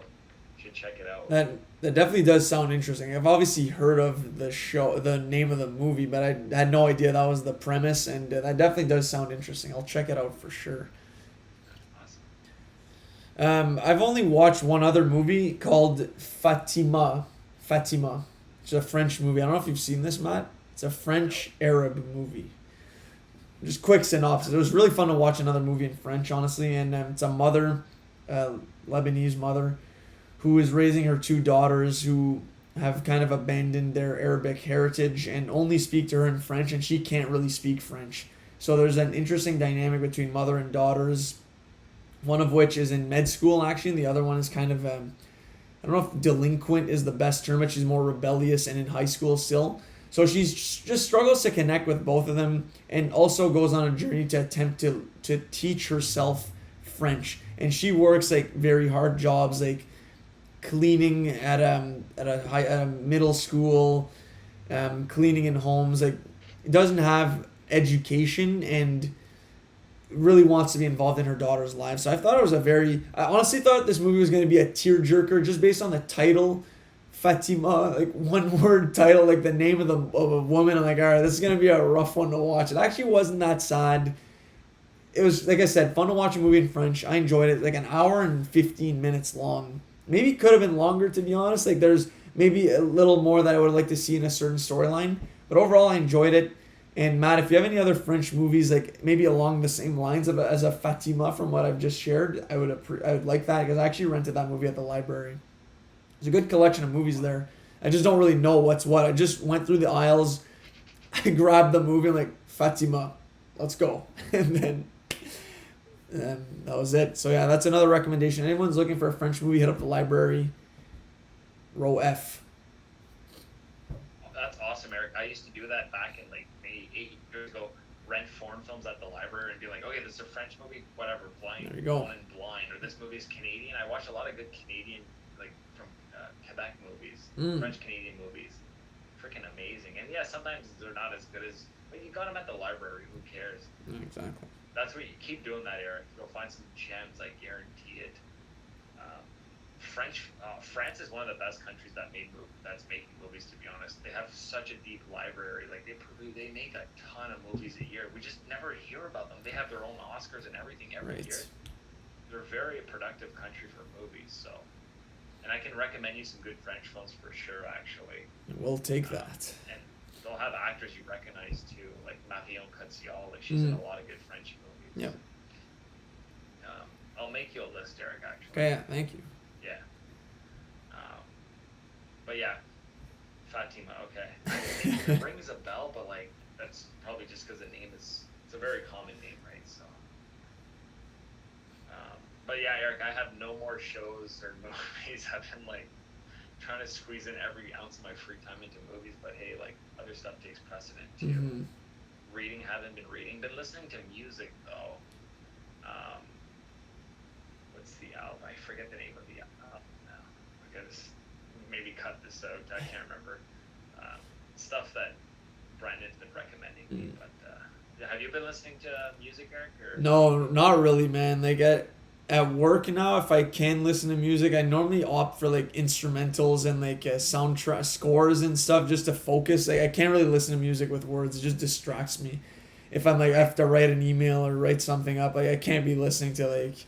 You should check it out. That definitely does sound interesting. I've obviously heard of the show, the name of the movie, but I had no idea that was the premise, and that definitely does sound interesting. I'll check it out for sure. Awesome. I've only watched one other movie called Fatima. It's a French movie. I don't know if you've seen this, Matt. It's a French Arab movie. Just quick synopsis. It was really fun to watch another movie in French, honestly. And it's a mother, Lebanese mother, who is raising her two daughters who have kind of abandoned their Arabic heritage and only speak to her in French, and she can't really speak French. So there's an interesting dynamic between mother and daughters, one of which is in med school, actually, and the other one is kind of, I don't know if delinquent is the best term, but she's more rebellious and in high school still. So she's just struggles to connect with both of them, and also goes on a journey to attempt to teach herself French. And she works like very hard jobs, like cleaning at a middle school, cleaning in homes. Like, doesn't have education and really wants to be involved in her daughter's life. So I thought it was I honestly thought this movie was going to be a tearjerker just based on the title. Fatima, like one word title, like the name of a woman. I'm like, all right, this is gonna be a rough one to watch. It actually wasn't that sad. It was, like I said, fun to watch a movie in French. I enjoyed it. Like an hour and 15 minutes long. Maybe it could have been longer, to be honest. Like there's maybe a little more that I would like to see in a certain storyline. But overall, I enjoyed it. And Matt, if you have any other French movies, like maybe along the same lines as a Fatima from what I've just shared, I would like that, because I actually rented that movie at the library. There's a good collection of movies there. I just don't really know what's what. I just went through the aisles, I grabbed the movie, and like, Fatima, let's go. And then that was it. So yeah, that's another recommendation. Anyone's looking for a French movie, hit up the library. Row F. That's awesome, Eric. I used to do that back in like maybe 8 years ago. Rent foreign films at the library and be like, okay, this is a French movie, whatever, Blind, there you go. Blind, Blind, or this movie's Canadian. I watched a lot of good Canadian, like from Quebec movies, French Canadian movies. Freaking amazing. And yeah, sometimes they're not as good as, but you got them at the library. Who cares? Exactly. That's what you keep doing that, Eric. You'll find some gems. I guarantee it. France is one of the best countries that's making movies. To be honest, they have such a deep library. Like they make a ton of movies a year. We just never hear about them. They have their own Oscars and everything every year. They're a very productive country for movies. So, and I can recommend you some good French films for sure. Actually, we'll take that. And they'll have actors you recognize too, like Marion Cotillard. Like she's in a lot of good French movies. Yep. I'll make you a list, Eric. Actually. Okay. Yeah, thank you. Yeah. But yeah, Fatima. Okay. It rings a bell, but like that's probably just because the name it's a very common name, right? So. But yeah, Eric, I have no more shows or movies. I've been like trying to squeeze in every ounce of my free time into movies, but hey, like other stuff takes precedent too. Reading, haven't been reading. Been listening to music though. What's the album? I forget the name of the album now. Because maybe cut this out. I can't remember. Stuff that Brandon's been recommending me, but Have you been listening to music, Eric? Or? No, not really, man. Like at work now, if I can listen to music, I normally opt for like instrumentals and like soundtrack scores and stuff just to focus. Like I can't really listen to music with words; it just distracts me. If I'm like I have to write an email or write something up, like I can't be listening to like.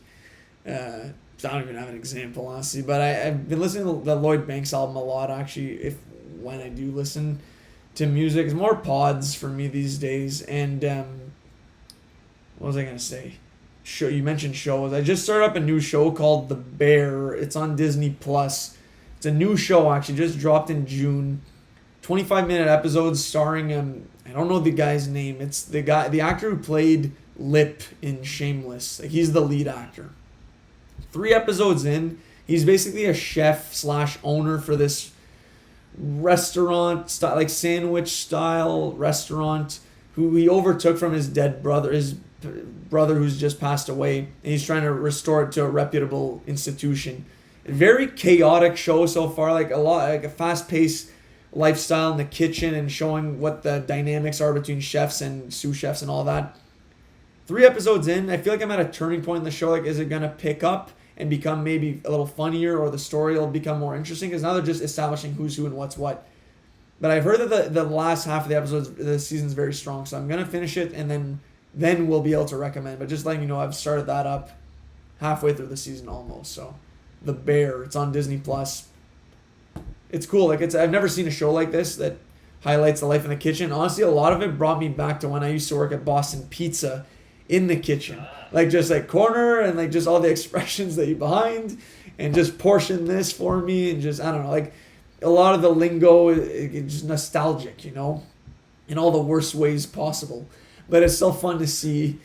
I don't even have an example honestly, but I've been listening to the Lloyd Banks album a lot actually. If when I do listen to music, it's more pods for me these days. And what was I gonna say? Show you mentioned shows. I just started up a new show called The Bear. It's on Disney Plus. It's a new show actually, just dropped in June. 25-minute episodes starring I don't know the guy's name. It's the actor who played Lip in Shameless. Like he's the lead actor. 3 episodes in, he's basically a chef / owner for this restaurant style, like sandwich style restaurant, who he overtook from his dead brother, his brother who's just passed away, and he's trying to restore it to a reputable institution. A very chaotic show so far, like a fast paced lifestyle in the kitchen and showing what the dynamics are between chefs and sous chefs and all that. 3 episodes in, I feel like I'm at a turning point in the show. Like, is it gonna pick up and become maybe a little funnier, or the story will become more interesting? Because now they're just establishing who's who and what's what. But I've heard that the last half of the episodes, the season's very strong, so I'm gonna finish it and then we'll be able to recommend. But just letting you know, I've started that up halfway through the season almost. So, The Bear, it's on Disney Plus. It's cool. Like I've never seen a show like this that highlights the life in the kitchen. Honestly, a lot of it brought me back to when I used to work at Boston Pizza in the kitchen. Like just like corner and like just all the expressions that you behind and just portion this for me and just I don't know, like a lot of the lingo it's just nostalgic, you know, in all the worst ways possible. But it's still fun to see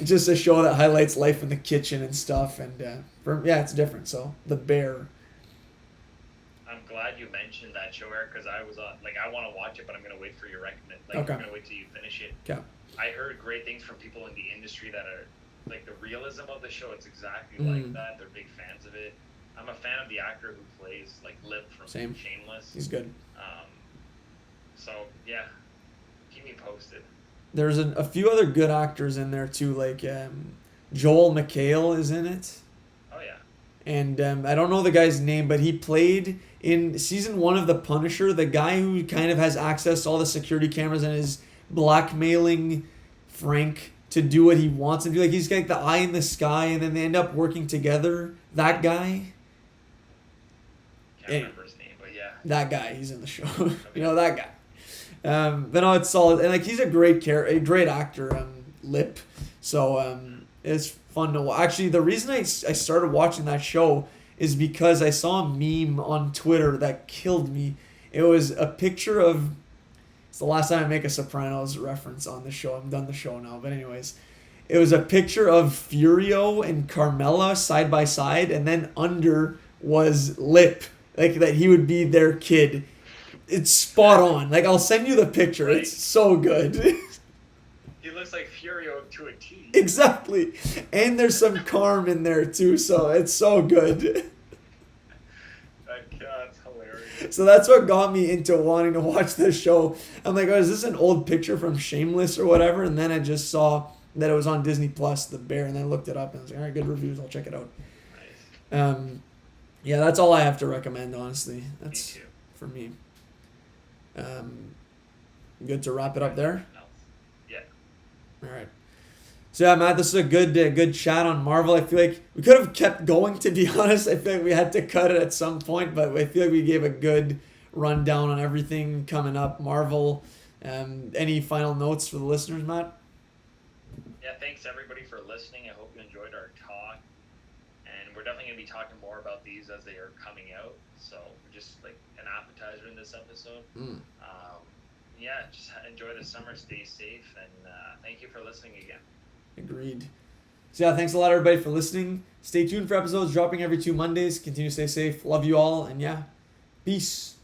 just a show that highlights life in the kitchen and stuff. And it's different. So The Bear. I'm glad you mentioned that show, Eric, because I was I want to watch it, but I'm gonna wait for your recommend. Okay. I'm gonna wait till you finish it. Okay. I heard great things from people in the industry that are like the realism of the show. It's exactly like that. They're big fans of it. I'm a fan of the actor who plays like Lip from Shameless. He's good. So yeah, keep me posted. There's a few other good actors in there too, like Joel McHale is in it. Oh yeah. And I don't know the guy's name, but he played in season 1 of The Punisher, the guy who kind of has access to all the security cameras and is blackmailing Frank to do what he wants to do. Like he's got like the eye in the sky, and then they end up working together. That guy. Can't remember his name, but yeah. That guy, he's in the show. You know that guy. But no, it's solid, and like he's a great actor, Lip. So it's fun to watch. Actually, the reason I started watching that show is because I saw a meme on Twitter that killed me. It was a picture of. It's the last time I make a Sopranos reference on the show. I'm done the show now, but anyways, it was a picture of Furio and Carmela side by side, and then under was Lip, like that he would be their kid. It's spot on. Like I'll send you the picture. Right. It's so good. He looks like Furio to a T. Exactly, and there's some Carm in there too, so it's so good. That's hilarious. So that's what got me into wanting to watch this show. I'm like, oh, is this an old picture from Shameless or whatever? And then I just saw that it was on Disney Plus, The Bear, and then I looked it up and I was like, all right, good reviews. I'll check it out. Nice. Yeah, that's all I have to recommend, honestly. That's for me. Good to wrap it up there? Yeah. All right. So yeah, Matt, this is a good chat on Marvel. I feel like we could have kept going, to be honest. I feel like we had to cut it at some point, but I feel like we gave a good rundown on everything coming up Marvel. Any final notes for the listeners, Matt? Yeah, thanks everybody for listening. I hope you enjoyed our talk. And we're definitely going to be talking more about these as they are coming out. So just like an appetizer in this episode. Yeah, just enjoy the summer, stay safe, and thank you for listening again. Agreed. So yeah, thanks a lot everybody for listening. Stay tuned for episodes dropping every 2 Mondays. Continue to stay safe. Love you all, and yeah, peace.